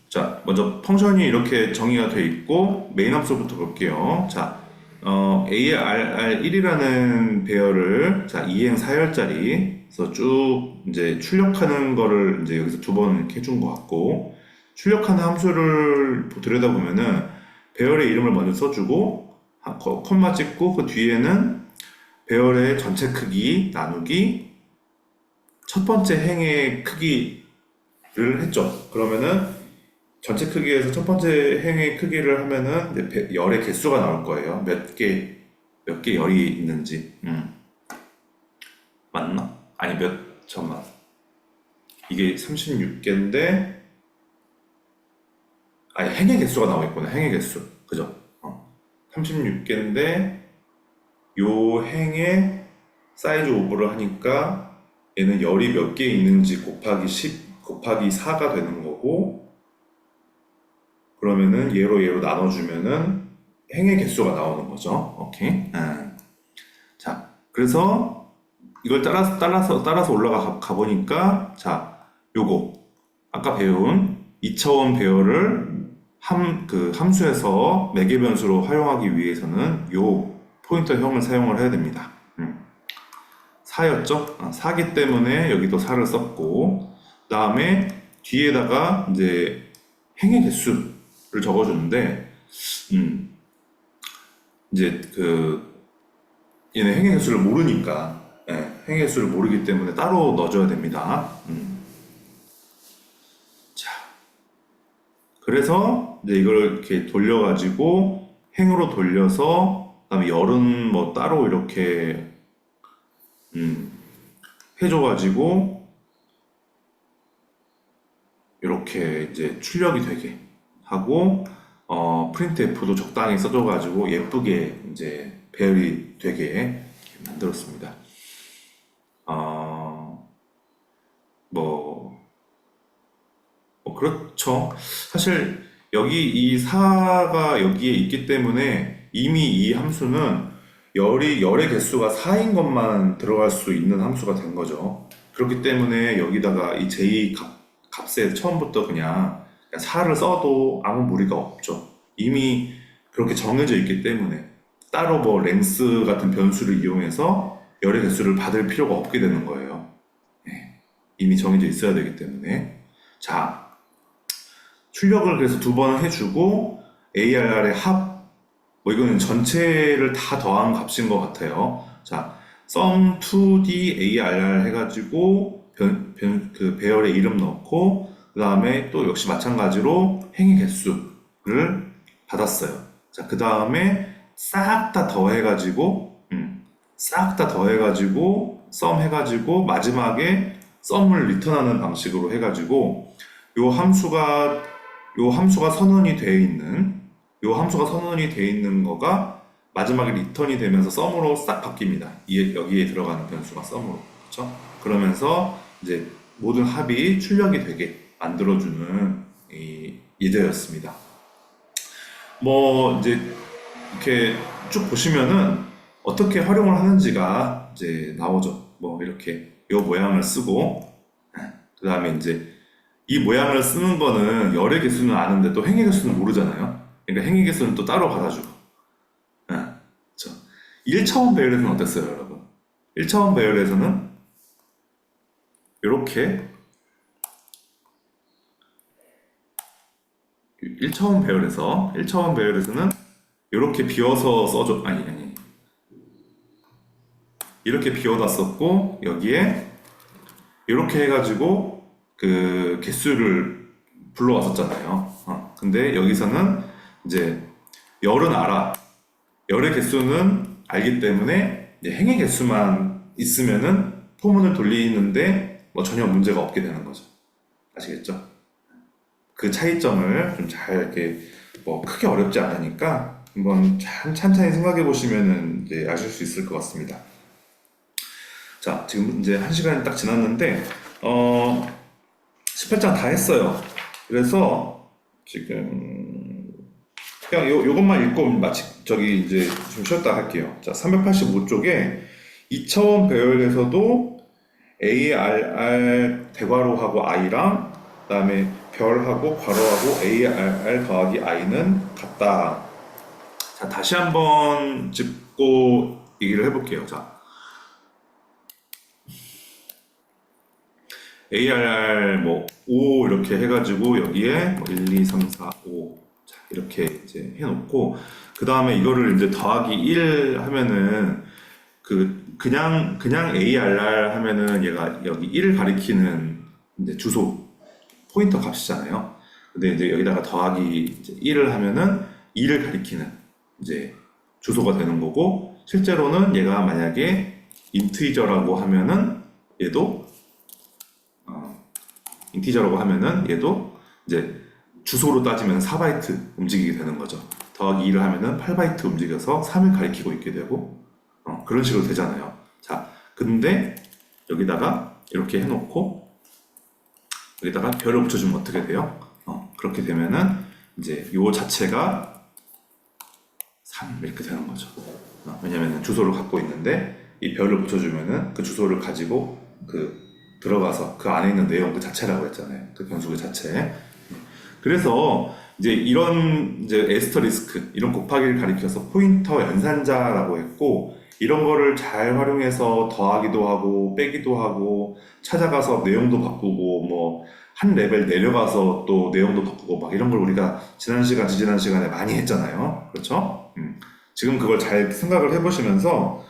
자, 먼저 펑션이 이렇게 정의가 돼 있고 메인 함수부터 볼게요. 자, ARR1이라는 배열을 자, 2행 4열짜리 쭉 이제 출력하는 거를 이제 여기서 두 번 이렇게 해준 것 같고, 출력하는 함수를 들여다보면은 배열의 이름을 먼저 써주고 콤마 찍고 그 뒤에는 배열의 전체 크기 나누기 첫 번째 행의 크기를 했죠. 그러면은 전체 크기에서 첫 번째 행의 크기를 하면은 이제 열의 개수가 나올 거예요. 몇 개 열이 있는지. 맞나? 아니, 잠깐만. 이게 36개인데, 아니, 행의 개수가 나오겠구나. 행의 개수. 그죠? 36개인데, 요 행의 사이즈 오버를 하니까 얘는 열이 몇 개 있는지 곱하기 10, 곱하기 4가 되는 거고, 그러면은 얘로 나눠주면은 행의 개수가 나오는 거죠. 오케이. 자, 그래서 이걸 따라서 올라가 보니까, 자, 요거 아까 배운 2차원 배열을 함수에서 매개 변수로 활용하기 위해서는 요 포인터형을 사용을 해야 됩니다. 4였죠? 4기 때문에 여기도 4를 썼고, 그 다음에 뒤에다가 이제 행의 개수를 적어주는데, 이제 얘네 행의 개수를 모르니까, 행의 개수를 모르기 때문에 따로 넣어줘야 됩니다. 자, 그래서 이제 이걸 이렇게 돌려가지고 행으로 돌려서, 그다음에 열은 뭐 따로 이렇게 해줘가지고 이렇게 이제 출력이 되게 하고, 프린트F도 적당히 써줘가지고 예쁘게 이제 배열이 되게 만들었습니다. 그렇죠. 사실 여기 이 4가 여기에 있기 때문에 이미 이 함수는 열의 개수가 4인 것만 들어갈 수 있는 함수가 된 거죠. 그렇기 때문에 여기다가 이 j 값에 처음부터 그냥 4를 써도 아무 무리가 없죠. 이미 그렇게 정해져 있기 때문에 따로 뭐 랭스 같은 변수를 이용해서 열의 개수를 받을 필요가 없게 되는 거예요. 이미 정해져 있어야 되기 때문에. 자, 출력을 그래서 두 번 해주고 ARR의 합, 뭐 이거는 전체를 다 더한 값인 것 같아요. 자, sum 2D ARR 해가지고 그 배열의 이름 넣고, 그 다음에 또 역시 마찬가지로 행의 개수를 받았어요. 자, 그 다음에 싹 다 더해가지고 sum 해가지고 마지막에 sum을 리턴하는 방식으로 해가지고 요 함수가 선언이 되어 있는 거가 마지막에 리턴이 되면서 sum으로 싹 바뀝니다. 여기에 들어가는 변수가 sum으로. 그렇죠? 그러면서 이제 모든 합이 출력이 되게 만들어주는 이 예제였습니다. 뭐 이제 이렇게 쭉 보시면은 어떻게 활용을 하는지가 이제 나오죠. 뭐 이렇게 요 모양을 쓰고, 그 다음에 이제 이 모양을 쓰는 거는 열의 개수는 아는데 또 행의 개수는 모르잖아요. 그러니까 행의 개수는 또 따로 받아주고. 그렇죠. 1차원 배열에서는 어땠어요, 여러분? 1차원 배열에서는 이렇게 1차원 배열에서는 이렇게 비워서 써줘. 아니. 이렇게 비워다 썼고, 여기에 이렇게 해가지고 그 개수를 불러왔었잖아요. 근데 여기서는 이제 열은 알아. 열의 개수는 알기 때문에 이제 행의 개수만 있으면은 포문을 돌리는데 뭐 전혀 문제가 없게 되는 거죠. 아시겠죠? 그 차이점을 좀 잘 이렇게 뭐 크게 어렵지 않으니까 한번 찬찬히 생각해 보시면은 이제 아실 수 있을 것 같습니다. 자, 지금 이제 1시간이 딱 지났는데 18장 다 했어요. 그래서 지금 그냥 요것만 읽고 저기 이제 좀 쉬었다 할게요. 자, 385쪽에 2차원 배열에서도 ARR 대괄호하고 I랑 그다음에 별하고 괄호하고 ARR 더하기 I는 같다. 자, 다시 한번 짚고 얘기를 해볼게요. 자, ARR 뭐 5 이렇게 해가지고 여기에 뭐 1, 2, 3, 4, 5 자, 이렇게 이제 해놓고 그 다음에 이거를 이제 더하기 1 하면은 그냥 ARR 하면은 얘가 여기 1을 가리키는 이제 주소 포인터 값이잖아요. 근데 이제 여기다가 더하기 이제 1을 하면은 2를 가리키는 이제 주소가 되는 거고 실제로는 얘가 만약에 인티저라고 하면은 얘도 인티저라고 하면은 얘도 이제 주소로 따지면 4바이트 움직이게 되는 거죠. 더하기 2를 하면은 8바이트 움직여서 3을 가리키고 있게 되고 그런 식으로 되잖아요. 자, 근데 여기다가 이렇게 해놓고 여기다가 별을 붙여주면 어떻게 돼요? 그렇게 되면은 이제 요 자체가 3 이렇게 되는 거죠. 왜냐면은 주소를 갖고 있는데 이 별을 붙여주면은 그 주소를 가지고 들어가서 그 안에 있는 내용 그 자체라고 했잖아요. 그 변수 그 자체. 그래서 이제 이런 이제 에스터리스크 이런 곱하기를 가리켜서 포인터 연산자라고 했고 이런 거를 잘 활용해서 더하기도 하고 빼기도 하고 찾아가서 내용도 바꾸고 뭐 한 레벨 내려가서 또 내용도 바꾸고 막 이런 걸 우리가 지난 시간에 많이 했잖아요. 그렇죠? 지금 그걸 잘 생각을 해보시면서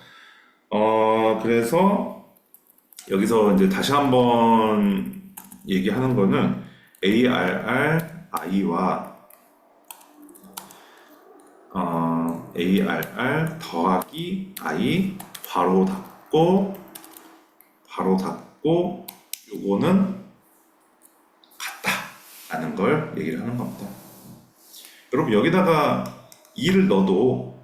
그래서 여기서 이제 다시 한번 얘기하는 거는 ARR I와 ARR 더하기 I 바로 닫고 요거는 같다라는 걸 얘기를 하는 겁니다. 여러분 여기다가 2를 넣어도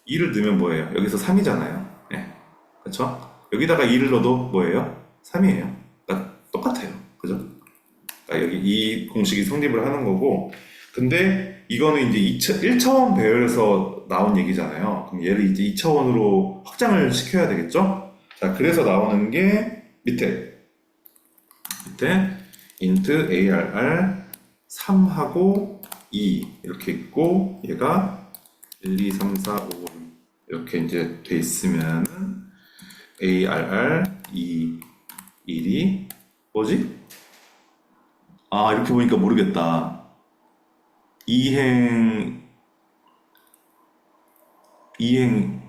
2를 넣으면 뭐예요? 여기서 3이잖아요. 네. 그렇죠? 여기다가 2를 넣어도 뭐예요? 3이에요. 그러니까 똑같아요. 그죠? 그러니까 여기 이 공식이 성립을 하는 거고 근데 이거는 이제 1차원 배열에서 나온 얘기잖아요. 그럼 얘를 이제 2차원으로 확장을 시켜야 되겠죠? 자, 그래서 나오는 게 밑에 int ARR 3하고 2 이렇게 있고 얘가 1, 2, 3, 4, 5 이렇게 이제 돼 있으면 ARR 2 1이 뭐지? 아, 이렇게 보니까 모르겠다. 이행 이게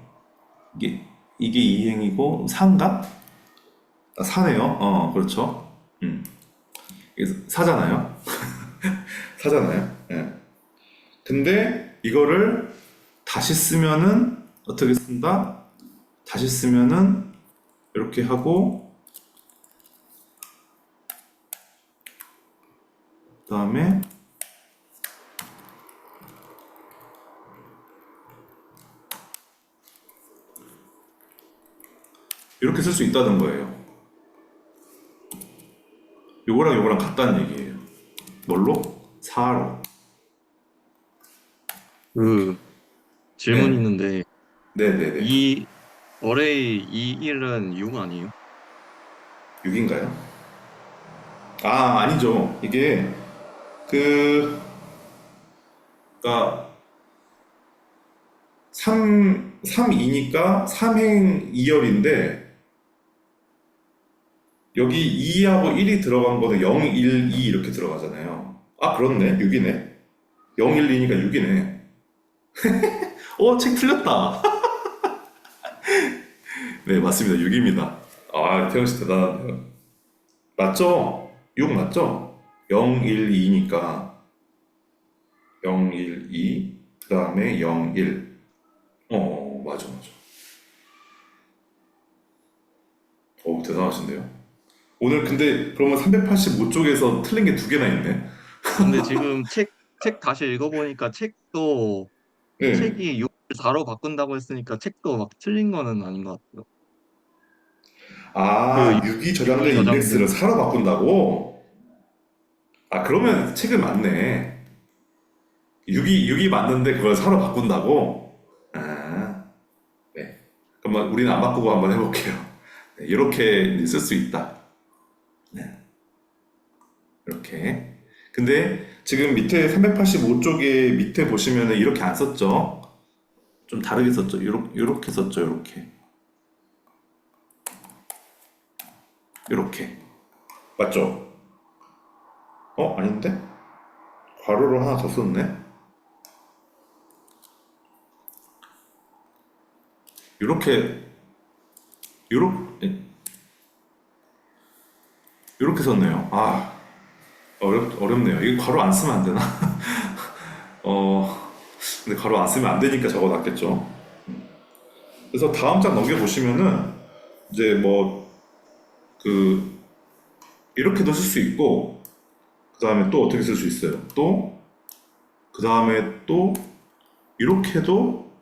이행이고 4인가? 아, 4네요. 그렇죠. 이게 4잖아요. 4잖아요. 예. 근데 이거를 다시 쓰면은 어떻게 쓴다? 다시 쓰면은 이렇게 하고 그 다음에 이렇게 쓸 수 있다는 거예요. 요거랑 요거랑 같다는 얘기예요. 뭘로? 4로. 그 질문 네. 있는데 네네네. 이 어레이 21은 6 아니에요? 6인가요? 아, 아니죠. 이게 그 그러니까 3이니까 3행 2열인데 여기 2하고 1이 들어간 거는 0, 1, 2 이렇게 들어가잖아요. 아, 그렇네. 6이네. 0, 1, 2니까 6이네. 책 틀렸다. 네, 맞습니다. 6입니다. 아, 태영씨 대단하네요. 맞죠? 6 맞죠? 0, 1, 2니까 0, 1, 2, 그 다음에 0, 1. 맞아. 대단하신데요? 오늘 근데 그러면 385쪽에서 틀린 게 2개나 있네? 근데 지금 책 다시 읽어보니까 예. 책이 6을 4로 바꾼다고 했으니까 책도 막 틀린 거는 아닌 것 같아요. 그 아, 6이 6이 저장된 인덱스를 저장된 4로 바꾼다고? 아, 그러면 책은 맞네. 6이 맞는데 그걸 4로 바꾼다고? 아, 네. 그러면 우리는 안 바꾸고 한번 해볼게요. 네, 이렇게 쓸 수 있다. 네, 이렇게. 근데 지금 밑에 385쪽에 밑에 보시면은 이렇게 안 썼죠? 좀 다르게 썼죠? 요렇게 썼죠? 요렇게. 요렇게. 맞죠? 아닌데? 괄호로 하나 더 썼네? 요렇게, 요렇게, 요렇게 썼네요. 아, 어렵네요. 이거 괄호 안 쓰면 안 되나? 어, 근데 괄호 안 쓰면 안 되니까 적어놨겠죠. 그래서 다음 장 넘겨보시면은, 이제 뭐, 그, 이렇게도 쓸 수 있고, 그 다음에 또 어떻게 쓸 수 있어요? 또, 그 다음에 또, 이렇게도,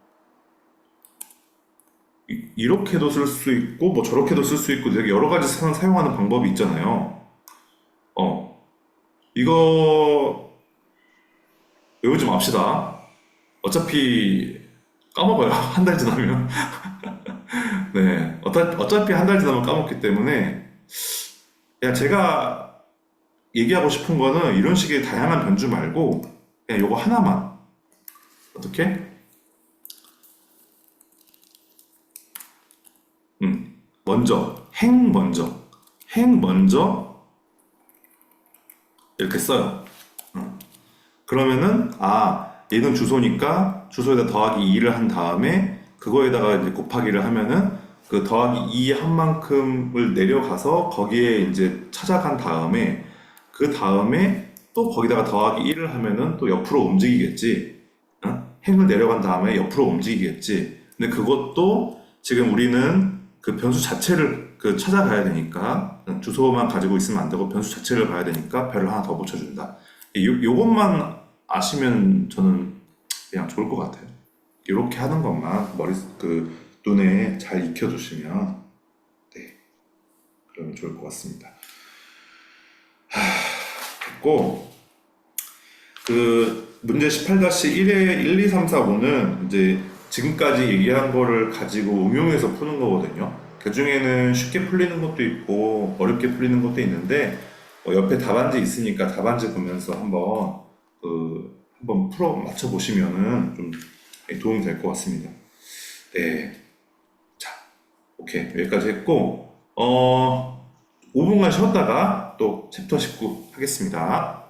이렇게도 쓸 수 있고, 뭐 저렇게도 쓸 수 있고, 되게 여러 가지 사용하는 방법이 있잖아요. 어, 이거 외우지 맙시다. 어차피 까먹어요. 한 달 지나면. 네. 어차피 한 달 지나면 까먹기 때문에, 그냥 제가 얘기하고 싶은 거는 이런 식의 다양한 변주 말고, 그냥 요거 하나만. 어떻게? 먼저, 행 먼저. 행 먼저 이렇게 써요. 그러면은, 아, 얘는 주소니까 주소에다 더하기 2를 한 다음에 그거에다가 이제 곱하기를 하면은 그 더하기 2 한 만큼을 내려가서 거기에 이제 찾아간 다음에 그 다음에 또 거기다가 더하기 1을 하면은 또 옆으로 움직이겠지. 행을 내려간 다음에 옆으로 움직이겠지. 근데 그것도 지금 우리는 그 변수 자체를 그 찾아가야 되니까 주소만 가지고 있으면 안 되고 변수 자체를 봐야 되니까 별을 하나 더 붙여준다. 요것만 아시면 저는 그냥 좋을 것 같아요. 이렇게 하는 것만 눈에 잘 익혀두시면 네, 그러면 좋을 것 같습니다. 됐고 그 문제 18-1의 1, 2, 3, 4, 5는 이제 지금까지 얘기한 거를 가지고 응용해서 푸는 거거든요. 그 중에는 쉽게 풀리는 것도 있고 어렵게 풀리는 것도 있는데 옆에 답안지 있으니까 답안지 보면서 한번 풀어 맞춰 보시면은 좀 도움이 될 것 같습니다. 네, 자, 오케이 여기까지 했고 5분간 쉬었다가 또 챕터 19 하겠습니다.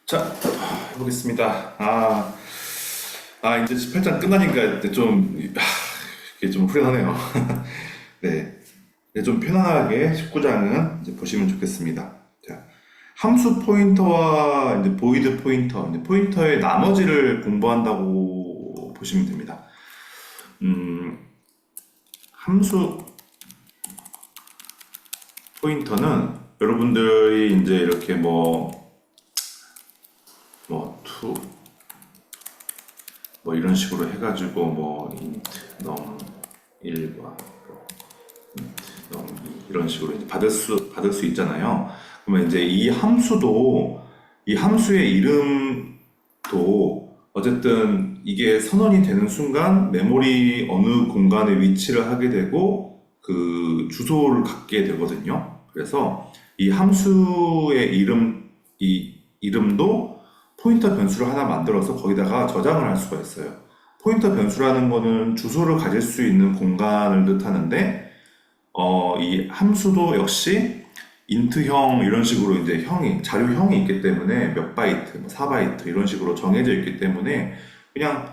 자, 해보겠습니다. 이제 18장 끝나니까 이제 이게 좀 후련하네요. 네. 이제 좀 편안하게 19장은 이제 보시면 좋겠습니다. 자, 함수 포인터와 이제 보이드 포인터, 이제 포인터의 나머지를 공부한다고 보시면 됩니다. 함수 포인터는 여러분들이 이제 이렇게 to 이런 식으로 해가지고 int num 1과 int num 2 이런 식으로 이제 받을 수 있잖아요. 그러면 이제 이 함수의 이름도 어쨌든 이게 선언이 되는 순간 메모리 어느 공간에 위치를 하게 되고 그 주소를 갖게 되거든요. 그래서 이 함수의 이름도 포인터 변수를 하나 만들어서 거기다가 저장을 할 수가 있어요. 포인터 변수라는 거는 주소를 가질 수 있는 공간을 뜻하는데, 이 함수도 역시 인트형 이런 식으로 이제 자료형이 있기 때문에 몇 바이트, 4바이트 이런 식으로 정해져 있기 때문에 그냥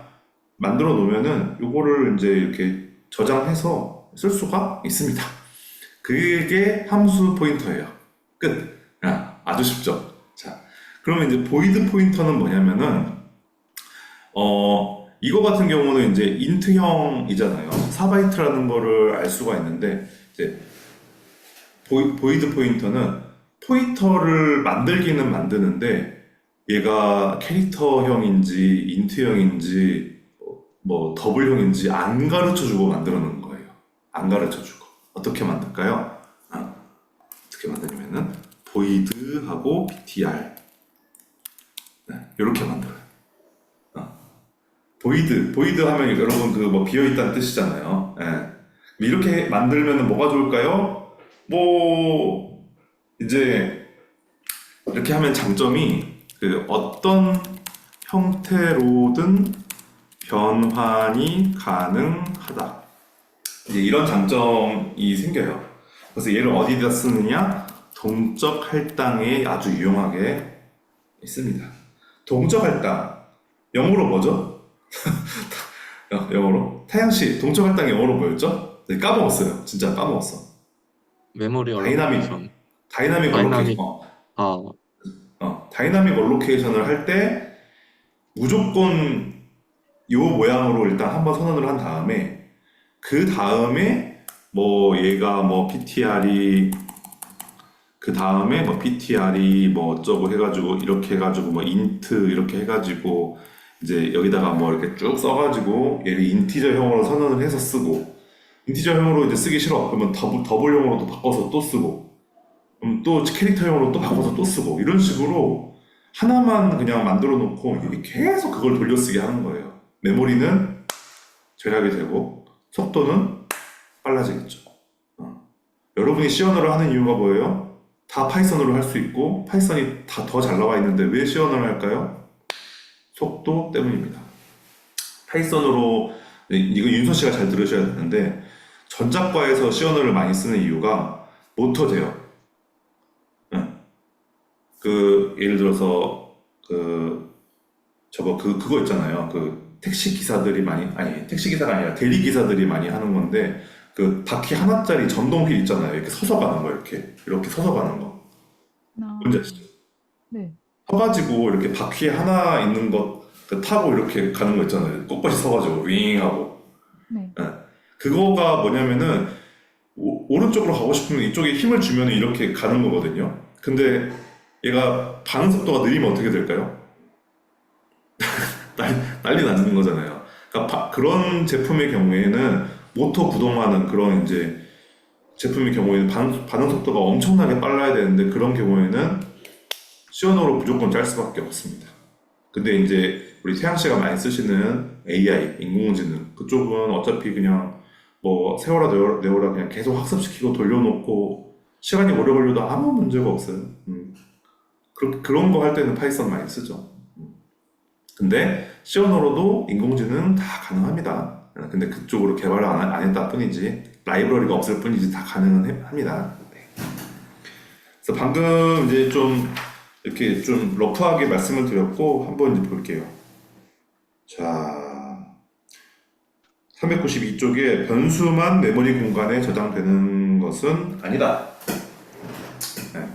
만들어 놓으면은 요거를 이제 이렇게 저장해서 쓸 수가 있습니다. 그게 함수 포인터예요. 끝. 아주 쉽죠. 자, 그러면 이제 보이드 포인터는 뭐냐면은 이거 같은 경우는 이제 인트형이잖아요. 4바이트라는 거를 알 수가 있는데 이제 보이드 포인터는 포인터를 만들기는 만드는데 얘가 캐릭터형인지 인트형인지 더블형인지 안 가르쳐주고 만들어 놓은 거예요. 안 가르쳐주고. 어떻게 만들까요? 어떻게 만드냐면은 void하고 ptr 이렇게 만들어요. void 하면 여러분 비어있다는 뜻이잖아요. 이렇게 만들면 뭐가 좋을까요? 이제 이렇게 하면 장점이 어떤 형태로든 변환이 가능하다. 이제 이런 장점이 생겨요. 그래서 얘를 어디다 쓰느냐? 동적 할당에 아주 유용하게 있습니다. 동적 할당. 영어로 뭐죠? 영어로? 태양씨, 동적 할당 영어로 뭐였죠? 네, 까먹었어요. 진짜 까먹었어. 메모리 다이나믹 얼로케이션. 얼로케이션. 다이나믹 얼로케이션을 할 때 무조건 요 모양으로 일단 한번 선언을 한 다음에 그 다음에 얘가 PTR이 그 다음에 PTR이 어쩌고 해가지고 이렇게 해가지고 int 이렇게 해가지고 이제 여기다가 이렇게 쭉 써가지고 얘를 인티저형으로 선언을 해서 쓰고 인티저형으로 이제 쓰기 싫어 그러면 더블형으로 또 바꿔서 또 쓰고 그럼 또 캐릭터형으로 또 바꿔서 또 쓰고 이런 식으로 하나만 그냥 만들어 놓고 이게 계속 그걸 돌려쓰기 하는 거예요. 메모리는 절약이 되고 속도는 빨라지겠죠. 여러분이 시언어를 하는 이유가 뭐예요? 다 파이썬으로 할 수 있고 파이썬이 다 더 잘 나와 있는데 왜 시언어를 할까요? 속도 때문입니다. 파이썬으로 이거 윤서 씨가 잘 들으셔야 되는데 전작과에서 시언어를 많이 쓰는 이유가 모터제요. 예를 들어서 그거 있잖아요. 택시 기사들이 택시 기사가 아니라 대리 기사들이 많이 하는 건데 바퀴 하나짜리 전동휠 있잖아요. 이렇게 서서 가는 거 이렇게 서서 가는 거. 뭔지 아시죠? 네. 서가지고 이렇게 바퀴 하나 있는 거 타고 이렇게 가는 거 있잖아요. 꼿꼿이 서가지고 윙 하고. 네. 그거가 뭐냐면은 오른쪽으로 가고 싶으면 이쪽에 힘을 주면 이렇게 가는 거거든요. 근데 얘가 반응 속도가 느리면 어떻게 될까요? 난리 나는 거잖아요. 그러니까 그런 제품의 경우에는 모터 구동하는 그런 이제 제품의 경우에는 반응 속도가 엄청나게 빨라야 되는데 그런 경우에는 시언어로 무조건 짤 수밖에 없습니다. 근데 이제 우리 태양 씨가 많이 쓰시는 AI, 인공지능 그쪽은 어차피 그냥 세워라 내워라 그냥 계속 학습시키고 돌려놓고 시간이 오래 걸려도 아무 문제가 없어요. 그런 거 할 때는 파이썬 많이 쓰죠. 근데 시언어로도 인공지능 다 가능합니다. 근데 그쪽으로 개발을 안 했다 뿐이지 라이브러리가 없을 뿐이지 다 가능은 합니다. 네. 그래서 방금 이제 좀 이렇게 좀 러프하게 말씀을 드렸고 한번 이제 볼게요. 자, 392쪽에 변수만 메모리 공간에 저장되는 것은 아니다. 네.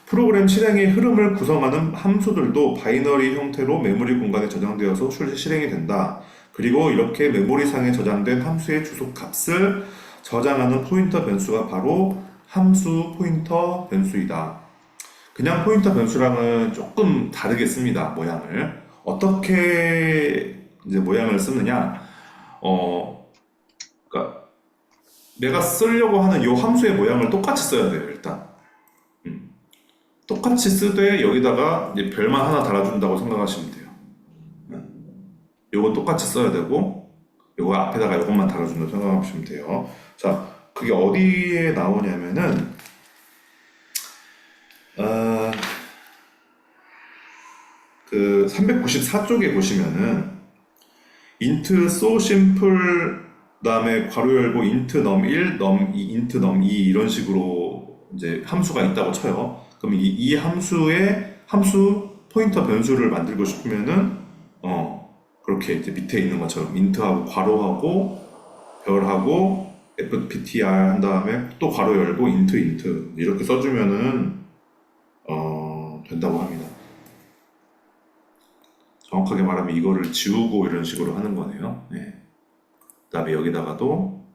프로그램 실행의 흐름을 구성하는 함수들도 바이너리 형태로 메모리 공간에 저장되어서 실행이 된다. 그리고 이렇게 메모리상에 저장된 함수의 주소 값을 저장하는 포인터 변수가 바로 함수 포인터 변수이다. 그냥 포인터 변수랑은 조금 다르게 씁니다. 모양을. 어떻게 이제 모양을 쓰느냐? 그러니까 내가 쓰려고 하는 이 함수의 모양을 똑같이 써야 돼요. 일단 똑같이 쓰되 여기다가 이제 별만 하나 달아준다고 생각하시면 돼요. 요거 똑같이 써야 되고 요거 앞에다가 요것만 달아준다고 생각하시면 돼요. 자, 그게 어디에 나오냐면은 그 394쪽에 보시면은 int so simple 그다음에 괄호 열고 int num1, num2, int num2 이런 식으로 이제 함수가 있다고 쳐요. 그럼 이 함수의 함수 포인터 변수를 만들고 싶으면은 그렇게 이제 밑에 있는 것처럼 int하고 괄호하고 별하고 fptr 한 다음에 또 괄호 열고 int 이렇게 써주면은 된다고 합니다. 정확하게 말하면 이거를 지우고 이런 식으로 하는 거네요. 네. 그 다음에 여기다가도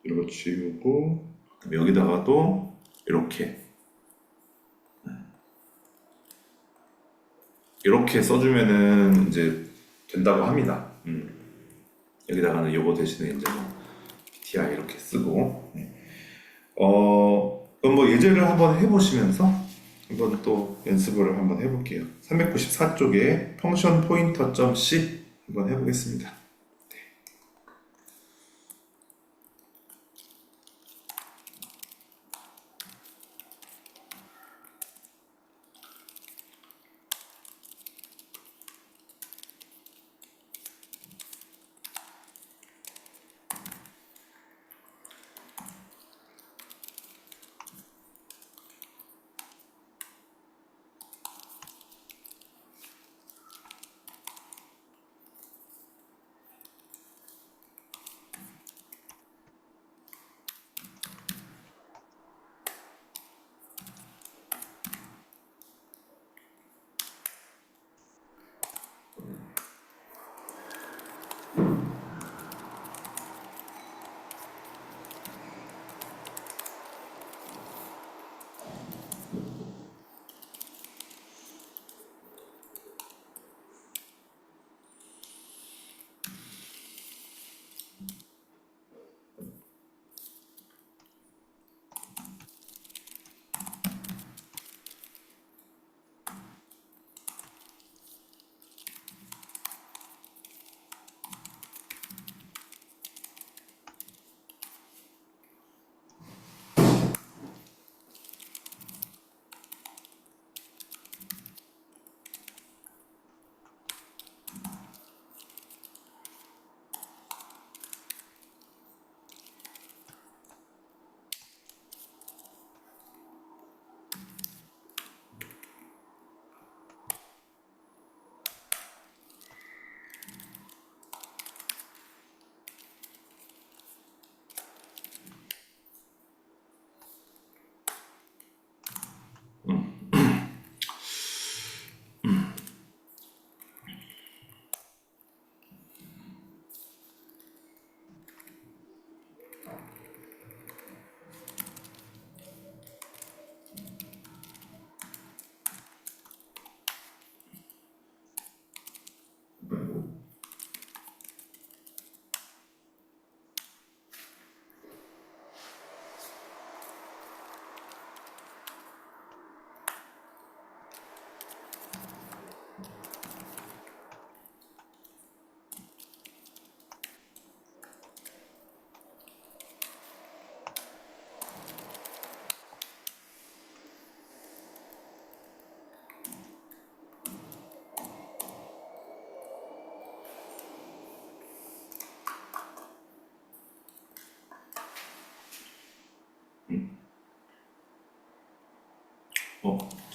이렇게 지우고 그다음에 여기다가도 이렇게 써주면은 이제 된다고 합니다. 여기다가는 요거 대신에 이제 PTR 이렇게 쓰고 그럼 뭐 예제를 한번 해보시면서 한번 또 연습을 한번 해볼게요. 394쪽에 펑션 포인터.c 한번 해보겠습니다.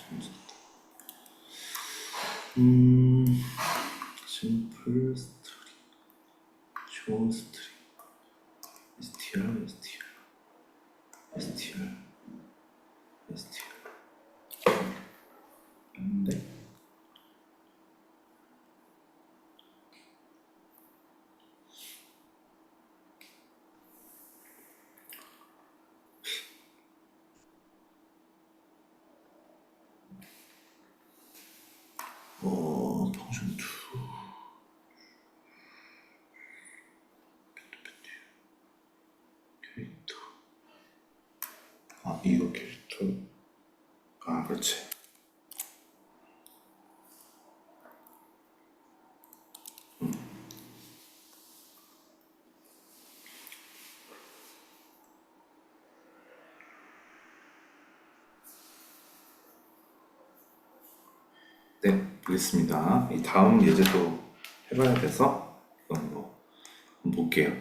재밌었다. 심플 스트링, 쇼 스트링, str, 네. 펑션 2, 캐릭터. 이거 캐릭터. 그렇지. 네, 보겠습니다. 이 다음 예제도 해봐야 돼서 이건 뭐 한번 볼게요.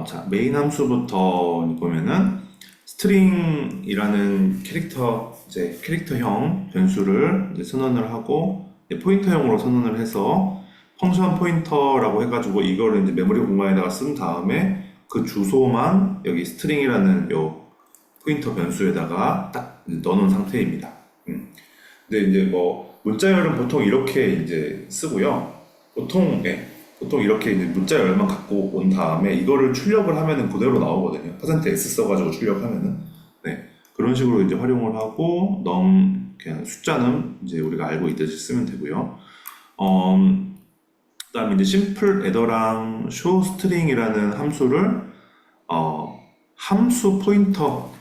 자, 메인 함수부터 보면은 스트링이라는 캐릭터형 변수를 이제 선언을 하고 이제 포인터형으로 선언을 해서 펑션 포인터라고 해가지고 이거를 이제 메모리 공간에다가 쓴 다음에 그 주소만 여기 스트링이라는 요 포인터 변수에다가 딱 넣어놓은 상태입니다. 근데 이제 뭐 문자열은 보통 이렇게 이제 쓰고요. 보통 이렇게 이제 문자열만 갖고 온 다음에 이거를 출력을 하면은 그대로 나오거든요. %x 써가지고 출력하면은 그런 식으로 이제 활용을 하고 그냥 숫자는 이제 우리가 알고 있듯이 쓰면 되고요. 그다음에 이제 심플 애더랑 showString이라는 함수를 함수 포인터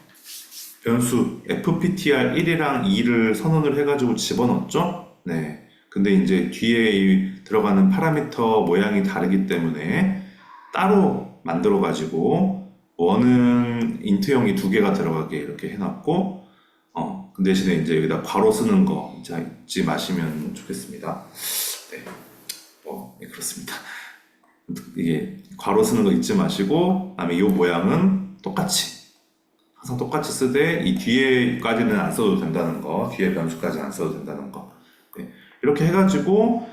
변수 fptr1이랑 2를 선언을 해가지고 집어넣었죠. 네. 근데 이제 뒤에 들어가는 파라미터 모양이 다르기 때문에 따로 만들어가지고 원은 인트형이 2개가 들어가게 이렇게 해놨고 그 대신에 이제 여기다 괄호 쓰는 거 잊지 마시면 좋겠습니다. 네, 그렇습니다. 이게 괄호 쓰는 거 잊지 마시고 그다음에 이 모양은 항상 똑같이 쓰되 이 뒤에까지는 안 써도 된다는 거, 뒤에 변수까지 안 써도 된다는 거. 이렇게 해가지고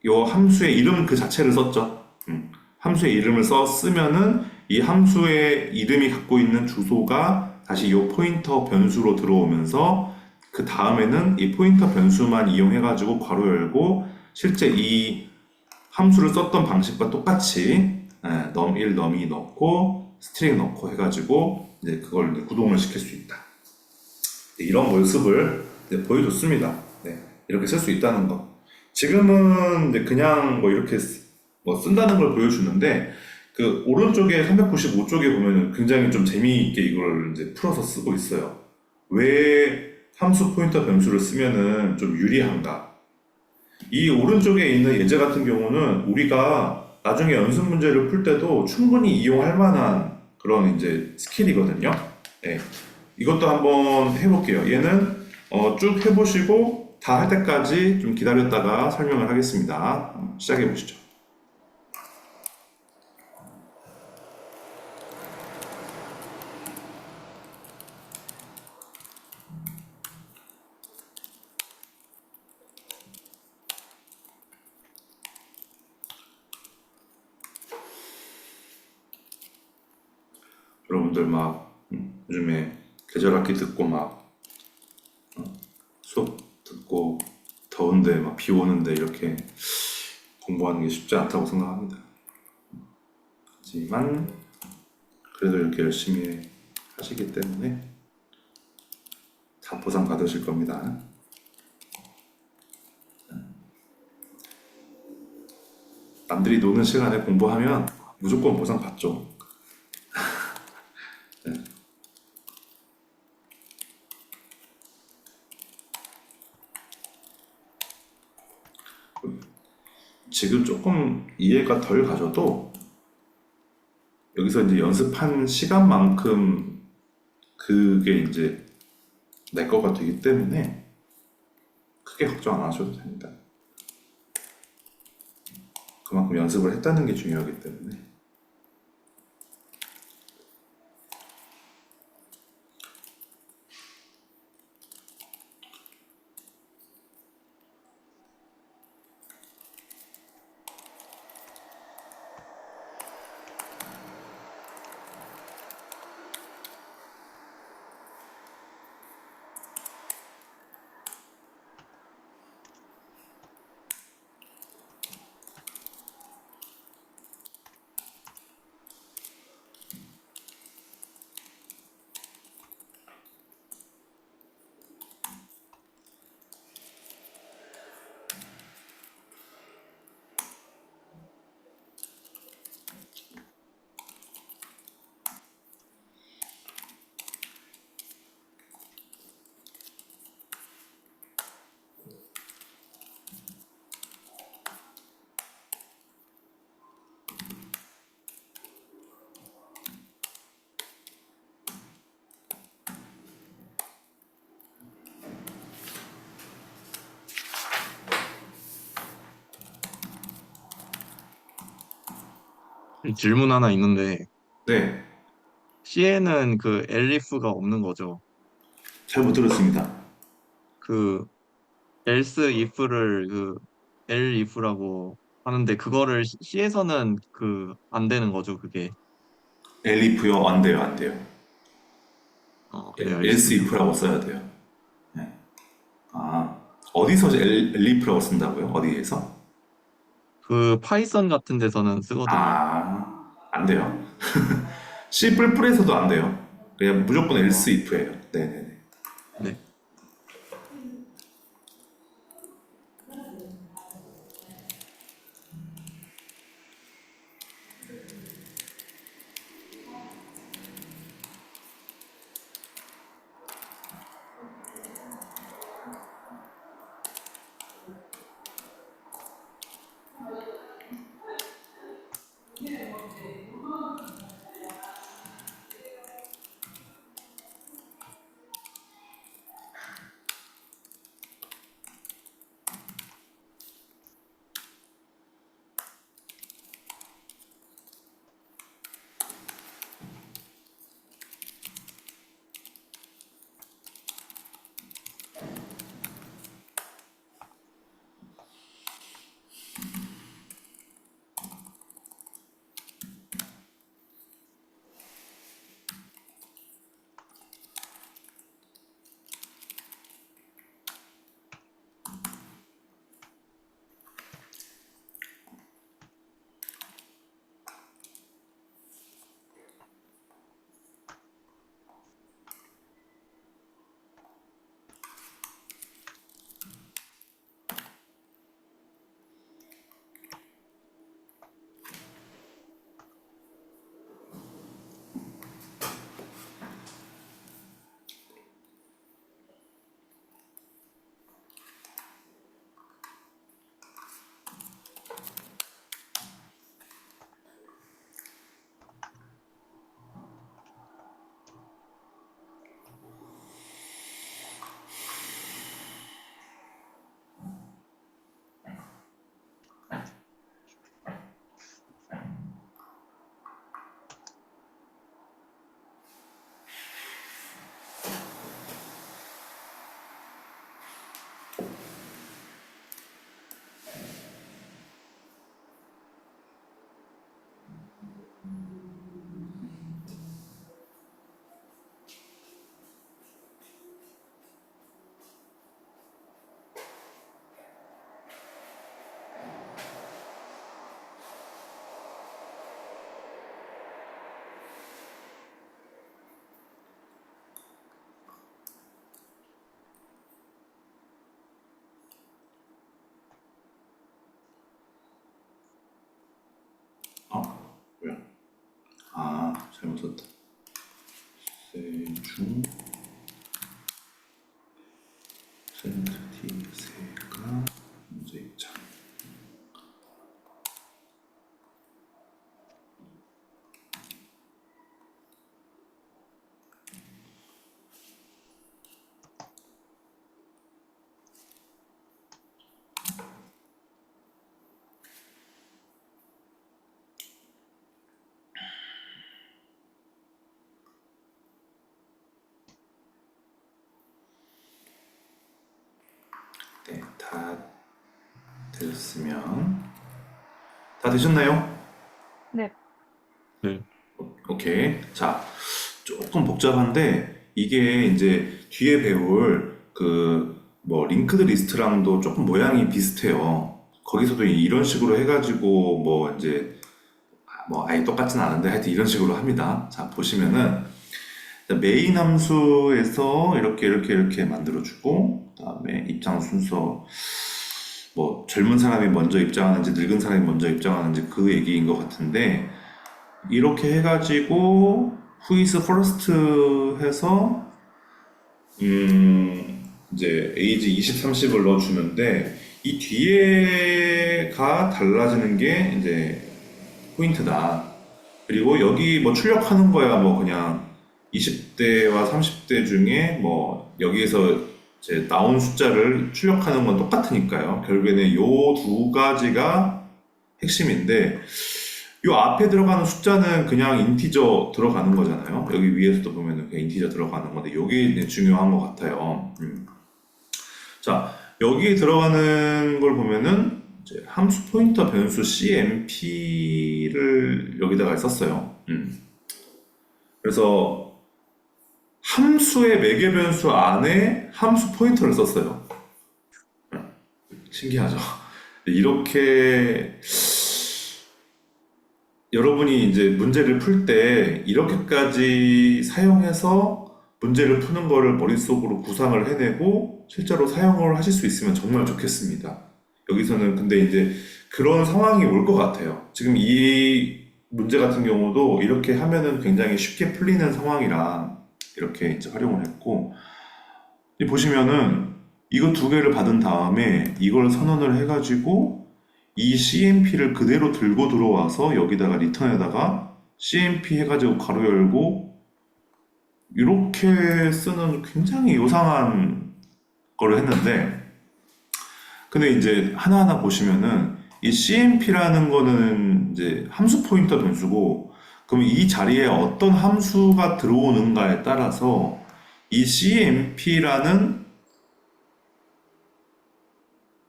요 함수의 이름 그 자체를 썼죠. 함수의 이름을 쓰면은 이 함수의 이름이 갖고 있는 주소가 다시 요 포인터 변수로 들어오면서 그 다음에는 이 포인터 변수만 이용해가지고 괄호 열고 실제 이 함수를 썼던 방식과 똑같이 num1, num2 넣고 스트링 넣고 해가지고 이제 그걸 이제 구동을 시킬 수 있다. 이런 모습을 보여줬습니다. 이렇게 쓸 수 있다는 거. 지금은 이제 그냥 뭐 이렇게 쓴다는 걸 보여주는데 그 오른쪽에 395쪽에 보면 굉장히 좀 재미있게 이걸 이제 풀어서 쓰고 있어요. 왜 함수 포인터 변수를 쓰면은 좀 유리한가? 이 오른쪽에 있는 예제 같은 경우는 우리가 나중에 연습 문제를 풀 때도 충분히 이용할 만한 그런 이제 스킬이거든요. 이것도 한번 해볼게요. 얘는 쭉 해보시고 다 할 때까지 좀 기다렸다가 설명을 하겠습니다. 시작해 보시죠. 여러분들 막 요즘에 계절학기 듣고 막 수업 듣고 더운데 막 비 오는데 이렇게 공부하는 게 쉽지 않다고 생각합니다. 하지만 그래도 이렇게 열심히 하시기 때문에 다 보상 받으실 겁니다. 남들이 노는 시간에 공부하면 무조건 보상 받죠. 지금 조금 이해가 덜 가져도 여기서 이제 연습한 시간만큼 그게 이제 내 거가 되기 때문에 크게 걱정 안 하셔도 됩니다. 그만큼 연습을 했다는 게 중요하기 때문에. 질문 하나 있는데, 네, C에는 그 elif가 없는 거죠. 잘 못 들었습니다. 그 else if를 그 elif라고 하는데 그거를 C에서는 그 안 되는 거죠, 그게. elif요? 안 돼요, 안 돼요. 네, else 알겠습니다. if라고 써야 돼요. 네. 아, 어디서 elif라고 쓴다고요? 어디에서? 그 파이썬 같은 데서는 쓰거든요. 안 돼요. C++에서도 안 돼요. 그냥 무조건 else if예요. 네네네. 네. 뭐야? 잘못 썼다. 세중 센티세가 문제 입장. 네, 다 되셨으면 다 되셨나요? 네. 네. 오케이. 자, 조금 복잡한데 이게 이제 뒤에 배울 그 뭐 링크드 리스트랑도 조금 모양이 비슷해요. 거기서도 이런 식으로 해가지고 뭐 이제 뭐 아예 똑같진 않은데 하여튼 이런 식으로 합니다. 자, 보시면은 메인 함수에서 이렇게 만들어주고 그다음에 입장 순서 뭐 젊은 사람이 먼저 입장하는지 늙은 사람이 먼저 입장하는지 그 얘기인 것 같은데 이렇게 해가지고 who is first 해서 이제 에이지 20, 30을 넣어주는데 이 뒤에가 달라지는 게 이제 포인트다. 그리고 여기 뭐 출력하는 거야 뭐 그냥 20대와 30대 중에 뭐 여기에서 이제 나온 숫자를 출력하는 건 똑같으니까요. 결국에는 요 두 가지가 핵심인데 요 앞에 들어가는 숫자는 그냥 인티저 들어가는 거잖아요. 여기 위에서도 보면은 그냥 인티저 들어가는 건데 요게 이제 중요한 것 같아요. 자, 여기 들어가는 걸 보면은 이제 함수 포인터 변수 CMP를 여기다가 썼어요. 그래서 함수의 매개 변수 안에 함수 포인터를 썼어요. 신기하죠? 이렇게 여러분이 이제 문제를 풀 때 이렇게까지 사용해서 문제를 푸는 거를 머릿속으로 구상을 해내고 실제로 사용을 하실 수 있으면 정말 좋겠습니다. 여기서는 근데 이제 그런 상황이 올 것 같아요. 지금 이 문제 같은 경우도 이렇게 하면은 굉장히 쉽게 풀리는 상황이라 이렇게 이제 활용을 했고, 이 보시면은 이거 두 개를 받은 다음에 이걸 선언을 해가지고 이 CMP를 그대로 들고 들어와서 여기다가 리턴에다가 CMP 해가지고 가로 열고 이렇게 쓰는 굉장히 요상한 거를 했는데, 근데 이제 하나하나 보시면은 이 CMP라는 거는 이제 함수 포인터 변수고, 그럼 이 자리에 어떤 함수가 들어오는가에 따라서 이 CMP라는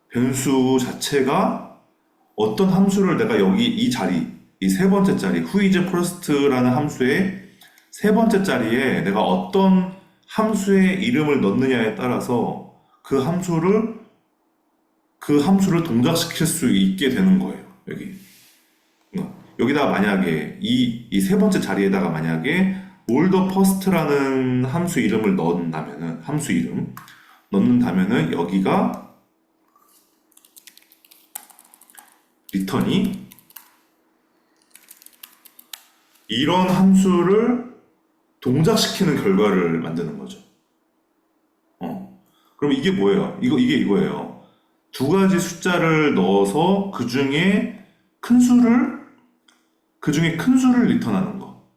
변수 자체가 어떤 함수를 내가 여기 이 자리, 이 세 번째 자리, whois first라는 함수의 세 번째 자리에 내가 어떤 함수의 이름을 넣느냐에 따라서 그 함수를 동작시킬 수 있게 되는 거예요. 여기다가 만약에 이 세 번째 자리에다가 만약에 older first라는 함수 이름을 넣는다면은 함수 이름 넣는다면은 여기가 리턴이 이런 함수를 동작시키는 결과를 만드는 거죠. 그럼 이게 뭐예요? 이게 이거예요. 두 가지 숫자를 넣어서 그 중에 큰 수를 리턴하는 거.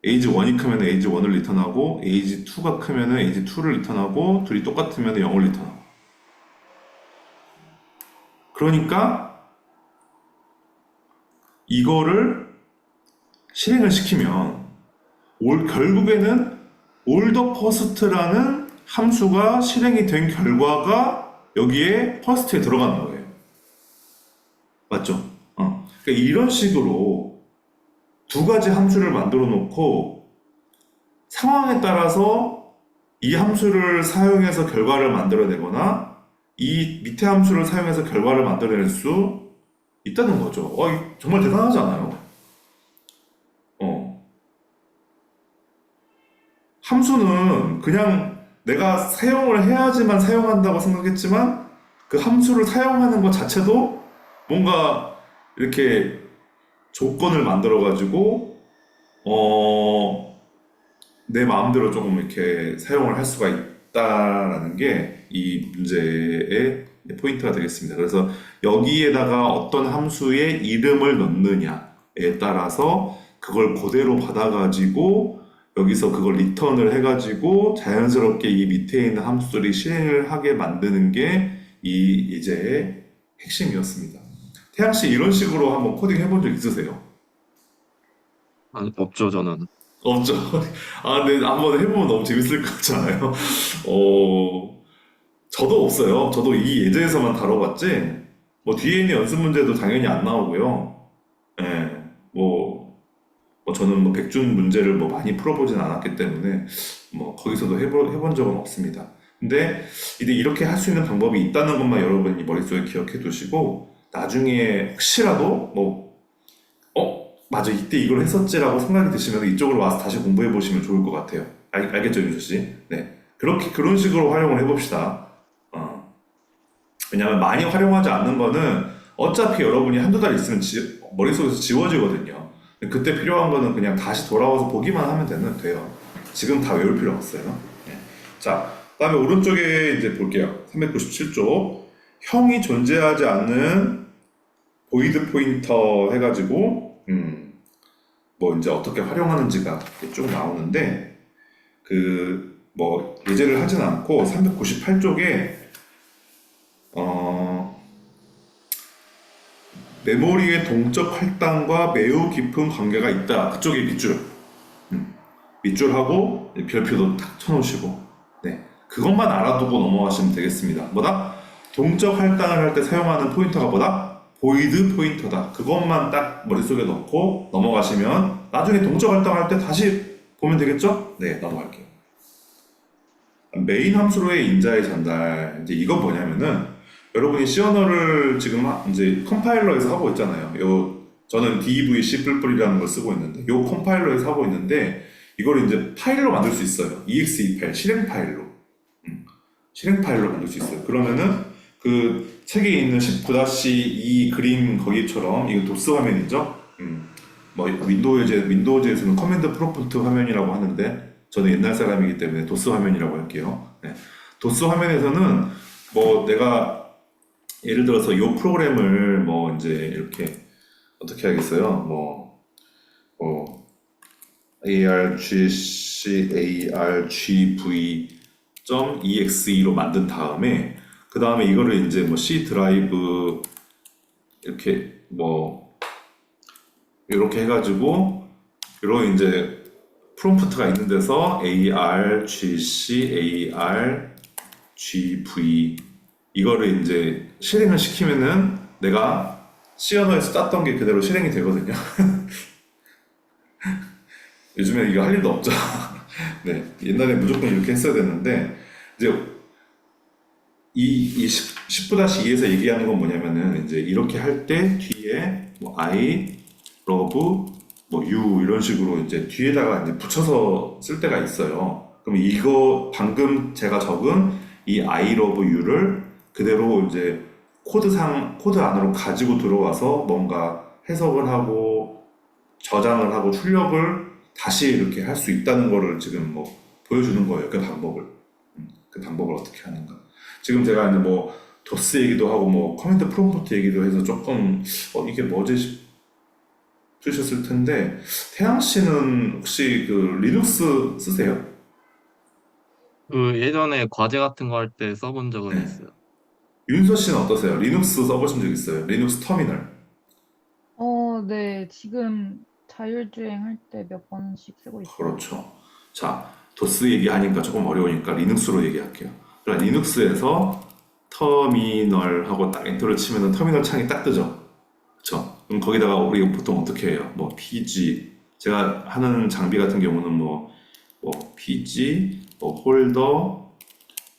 age 1이 크면 age 1을 리턴하고, age 2가 크면 age 2를 리턴하고, 둘이 똑같으면 0을 리턴하고. 그러니까 이거를 실행을 시키면 결국에는 older first라는 함수가 실행이 된 결과가 여기에 first에 들어가는 거예요. 맞죠? 그러니까 이런 식으로 두 가지 함수를 만들어 놓고 상황에 따라서 이 함수를 사용해서 결과를 만들어내거나 이 밑에 함수를 사용해서 결과를 만들어낼 수 있다는 거죠. 정말 대단하지 않아요? 함수는 그냥 내가 사용을 해야지만 사용한다고 생각했지만 그 함수를 사용하는 것 자체도 뭔가 이렇게 조건을 만들어가지고 내 마음대로 조금 이렇게 사용을 할 수가 있다라는 게 이 문제의 포인트가 되겠습니다. 그래서 여기에다가 어떤 함수의 이름을 넣느냐에 따라서 그걸 그대로 받아가지고 여기서 그걸 리턴을 해가지고 자연스럽게 이 밑에 있는 함수들이 실행을 하게 만드는 게 이 예제의 핵심이었습니다. 태양 씨 이런 식으로 한번 코딩 해본 적 있으세요? 아니, 없죠, 저는. 없죠. 근데 한번 해보면 너무 재밌을 것 같지 않아요? 저도 없어요. 저도 이 예제에서만 다뤄봤지, 뭐 뒤에 있는 연습 문제도 당연히 안 나오고요. 예, 저는 뭐 백준 문제를 뭐 많이 풀어보진 않았기 때문에 뭐 거기서도 해본 적은 없습니다. 근데 이제 이렇게 할 수 있는 방법이 있다는 것만 여러분이 머릿속에 기억해 두시고 나중에 혹시라도 맞아 이때 이걸 했었지라고 생각이 드시면 이쪽으로 와서 다시 공부해 보시면 좋을 것 같아요. 알겠죠, 유저 씨? 네. 그런 식으로 활용을 해봅시다. 왜냐하면 많이 활용하지 않는 거는 어차피 여러분이 한두 달 있으면 머릿속에서 지워지거든요. 그때 필요한 거는 그냥 다시 돌아와서 보기만 하면 돼요. 지금 다 외울 필요 없어요. 네. 자, 그다음에 오른쪽에 이제 볼게요. 397쪽. 형이 존재하지 않는 보이드 포인터 해가지고, 뭐 이제 어떻게 활용하는지가 쭉 나오는데, 예제를 하진 않고 398쪽에 메모리의 동적 할당과 매우 깊은 관계가 있다. 그쪽이 밑줄. 밑줄하고 별표도 탁 쳐놓으시고. 네. 그것만 알아두고 넘어가시면 되겠습니다. 뭐다? 동적 할당을 할 때 사용하는 포인터가 뭐다? 보이드 포인터다. 그것만 딱 머릿속에 넣고 넘어가시면 나중에 동적 할당할 때 다시 보면 되겠죠? 네, 넘어갈게요. 메인 함수로의 인자의 전달. 이제 이건 뭐냐면은 여러분이 C 언어를 지금 이제 컴파일러에서 하고 있잖아요. 저는 DEVC 뿔뿔이라는 걸 쓰고 있는데 요 컴파일러에서 하고 있는데 이걸 이제 파일로 만들 수 있어요. exe 파일, 실행 파일로. 실행 파일로 만들 수 있어요. 그러면은 그 책에 있는 19-2 그림 거기처럼 이거 도스 화면이죠. 뭐 윈도우즈에서는 커맨드 프롬프트 화면이라고 하는데 저는 옛날 사람이기 때문에 도스 화면이라고 할게요. 네. 도스 화면에서는 뭐 내가 예를 들어서 이 프로그램을 뭐 이제 이렇게 어떻게 하겠어요? 뭐 argv.exe로 만든 다음에 그 다음에 이거를 이제 뭐 C 드라이브 이렇게 뭐 이렇게 해가지고 이런 이제 프롬프트가 있는 데서 argc argv 이거를 이제 실행을 시키면은 내가 C 언어에서 짰던 게 그대로 실행이 되거든요. 요즘에 이거 할 일도 없죠. 네, 옛날에 무조건 이렇게 했어야 되는데 이제 이 10-2에서 얘기하는 건 뭐냐면은 이제 이렇게 할 때 뒤에 뭐 I, love, 뭐 you 이런 식으로 이제 뒤에다가 이제 붙여서 쓸 때가 있어요. 그럼 이거 방금 제가 적은 이 I love you를 그대로 이제 코드 안으로 가지고 들어와서 뭔가 해석을 하고 저장을 하고 출력을 다시 이렇게 할 수 있다는 거를 지금 뭐 보여주는 거예요. 그 방법을. 그 방법을 어떻게 하는가. 지금 제가 이제 뭐 도스 얘기도 하고 뭐 커맨드 프롬프트 얘기도 해서 조금 이게 뭐지 싶으셨을 텐데 태양 씨는 혹시 그 리눅스 쓰세요? 그 예전에 과제 같은 거 할 때 써본 적은 네. 있어요. 윤서 씨는 어떠세요? 리눅스 써보신 적 있어요? 리눅스 터미널. 네. 지금 자율주행 할 때 몇 번씩 쓰고 있어요. 그렇죠. 자, 도스 얘기하니까 조금 어려우니까 리눅스로 얘기할게요. 그러니까 리눅스에서 터미널하고 딱 엔터를 치면은 터미널 창이 딱 뜨죠. 그렇죠? 그럼 거기다가 우리가 보통 어떻게 해요? 뭐 PG 제가 하는 장비 같은 경우는 뭐 PG, 뭐 홀더,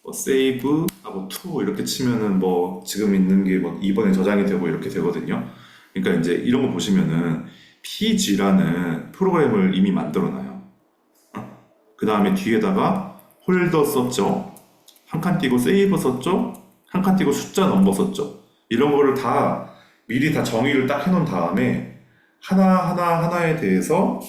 뭐 세이브 하고 투 이렇게 치면은 뭐 지금 있는 게 뭐 이번에 저장이 되고 이렇게 되거든요. 그러니까 이제 이런 거 보시면은 PG라는 프로그램을 이미 만들어 놔요. 그 다음에 뒤에다가 홀더 썼죠. 한 칸 띄고 세이브 썼죠. 한 칸 띄고 숫자 넘버 썼죠. 이런 거를 다 미리 다 정의를 딱 해놓은 다음에 하나에 대해서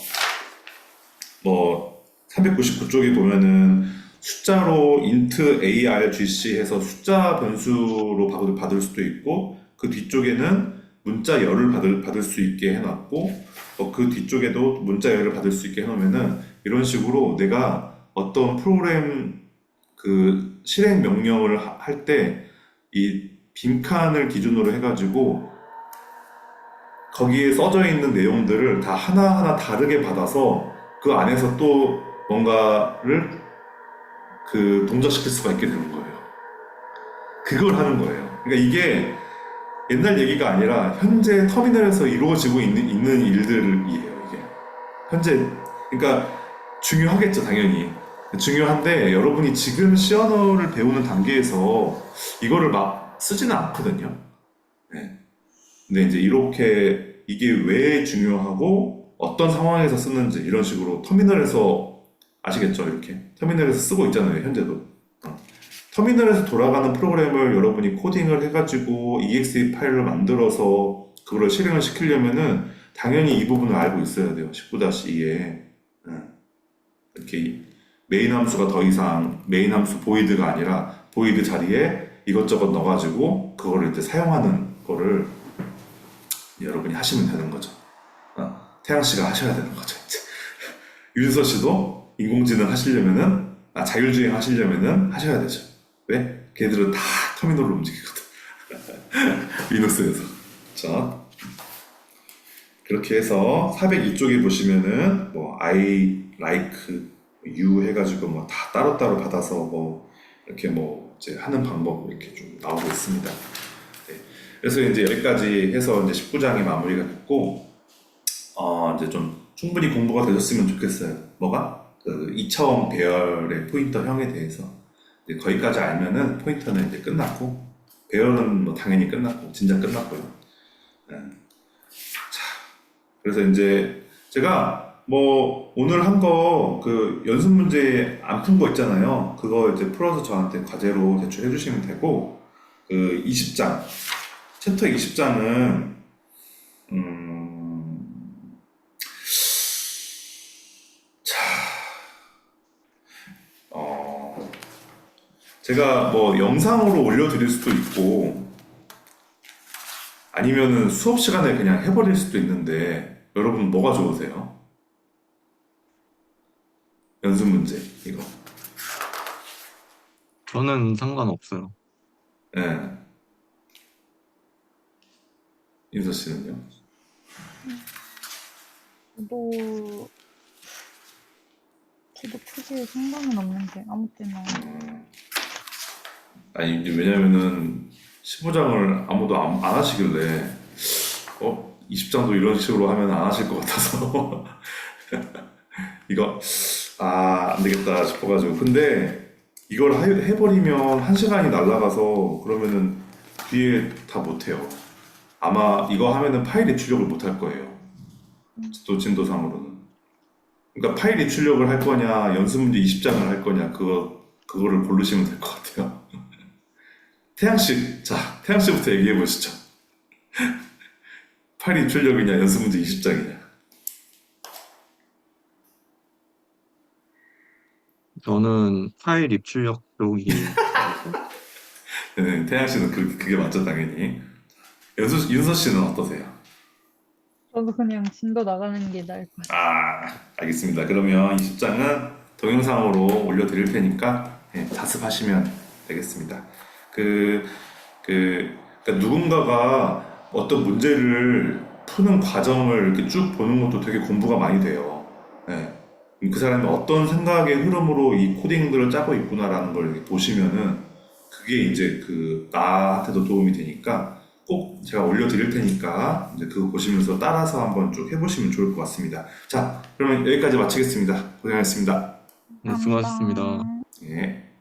뭐 399쪽에 보면은 숫자로 int argc 해서 숫자 변수로 받을 수도 있고 그 뒤쪽에는 문자 열을 받을 수 있게 해놨고 그 뒤쪽에도 문자 열을 받을 수 있게 해놓으면은 이런 식으로 내가 어떤 프로그램 그 실행 명령을 할 때 이 빈칸을 기준으로 해가지고 거기에 써져 있는 내용들을 다 하나하나 다르게 받아서 그 안에서 또 뭔가를 그 동작시킬 수가 있게 되는 거예요. 그걸 하는 거예요. 그러니까 이게 옛날 얘기가 아니라 현재 터미널에서 이루어지고 있는 일들이에요, 이게. 현재, 그러니까 중요하겠죠, 당연히. 중요한데 여러분이 지금 C 언어를 배우는 단계에서 이거를 막 쓰지는 않거든요. 네. 근데 이제 이렇게 이게 왜 중요하고 어떤 상황에서 쓰는지 이런 식으로 터미널에서 아시겠죠? 이렇게 터미널에서 쓰고 있잖아요, 현재도. 터미널에서 돌아가는 프로그램을 여러분이 코딩을 해가지고 exe 파일을 만들어서 그걸 실행을 시키려면은 당연히 이 부분을 알고 있어야 돼요. 19-2에 이렇게 메인 함수가 더 이상 메인 함수 보이드가 아니라 보이드 자리에 이것저것 넣어가지고 그거를 이제 사용하는 거를 여러분이 하시면 되는 거죠. 태양 씨가 하셔야 되는 거죠. 이제 윤서 씨도 인공지능 하시려면은 자율주행 하시려면은 하셔야 되죠. 왜? 걔들은 다 터미널로 움직이거든. 리눅스에서. 자, 그렇게 해서 402쪽에 보시면은 뭐 I like you 해가지고 뭐 다 따로따로 받아서 뭐 이렇게 뭐 이제 하는 방법 이렇게 좀 나오고 있습니다. 네. 그래서 이제 여기까지 해서 이제 19장이 마무리가 됐고, 이제 좀 충분히 공부가 되셨으면 좋겠어요. 뭐가? 그 2차원 배열의 포인터형에 대해서. 이제 거기까지 알면은 포인터는 이제 끝났고, 배열은 뭐 당연히 끝났고, 진짜 끝났고요. 네. 그래서 이제 제가 뭐 오늘 한 거 그 연습 문제 안 푼 거 있잖아요. 그거 이제 풀어서 저한테 과제로 제출해 주시면 되고, 그 20장, 챕터 20장은 어, 제가 뭐 영상으로 올려드릴 수도 있고 아니면은 수업 시간에 그냥 해버릴 수도 있는데 여러분 뭐가 좋으세요? 연습 문제 이거. 저는 상관없어요. 예. 인서 씨는요? 저도 크게 상관은 없는데 아무 때나. 아니 이제 왜냐면은 15장을 아무도 안 하시길래 20장도 이런 식으로 하면 안 하실 것 같아서 이거 안 되겠다 싶어가지고. 근데 이걸 해버리면 1시간이 날라가서 그러면은 뒤에 다 못해요. 아마 이거 하면은 파일 입출력을 못 할 거예요. 또 진도상으로는. 그러니까 파일 입출력을 할 거냐 연습 문제 20장을 할 거냐 그거를 고르시면 될 것 같아요. 태양 씨, 자 태양 씨부터 얘기해 보시죠. 파일 입출력이냐 연습 문제 20장이냐. 저는 파일 입출력 쪽이 네, 태양 씨는 그게 맞죠 당연히. 윤서 씨는 어떠세요? 저도 그냥 진도 나가는 게 나을 것 같아요. 알겠습니다. 그러면 20장은 동영상으로 올려드릴 테니까 자습하시면 되겠습니다. 그러니까 누군가가 어떤 문제를 푸는 과정을 이렇게 쭉 보는 것도 되게 공부가 많이 돼요. 예. 그 사람이 어떤 생각의 흐름으로 이 코딩들을 짜고 있구나라는 걸 이렇게 보시면은 그게 이제 나한테도 도움이 되니까 꼭 제가 올려드릴 테니까 이제 그거 보시면서 따라서 한번 쭉 해보시면 좋을 것 같습니다. 자, 그러면 여기까지 마치겠습니다. 고생하셨습니다. 수고하셨습니다. 감사합니다. 예.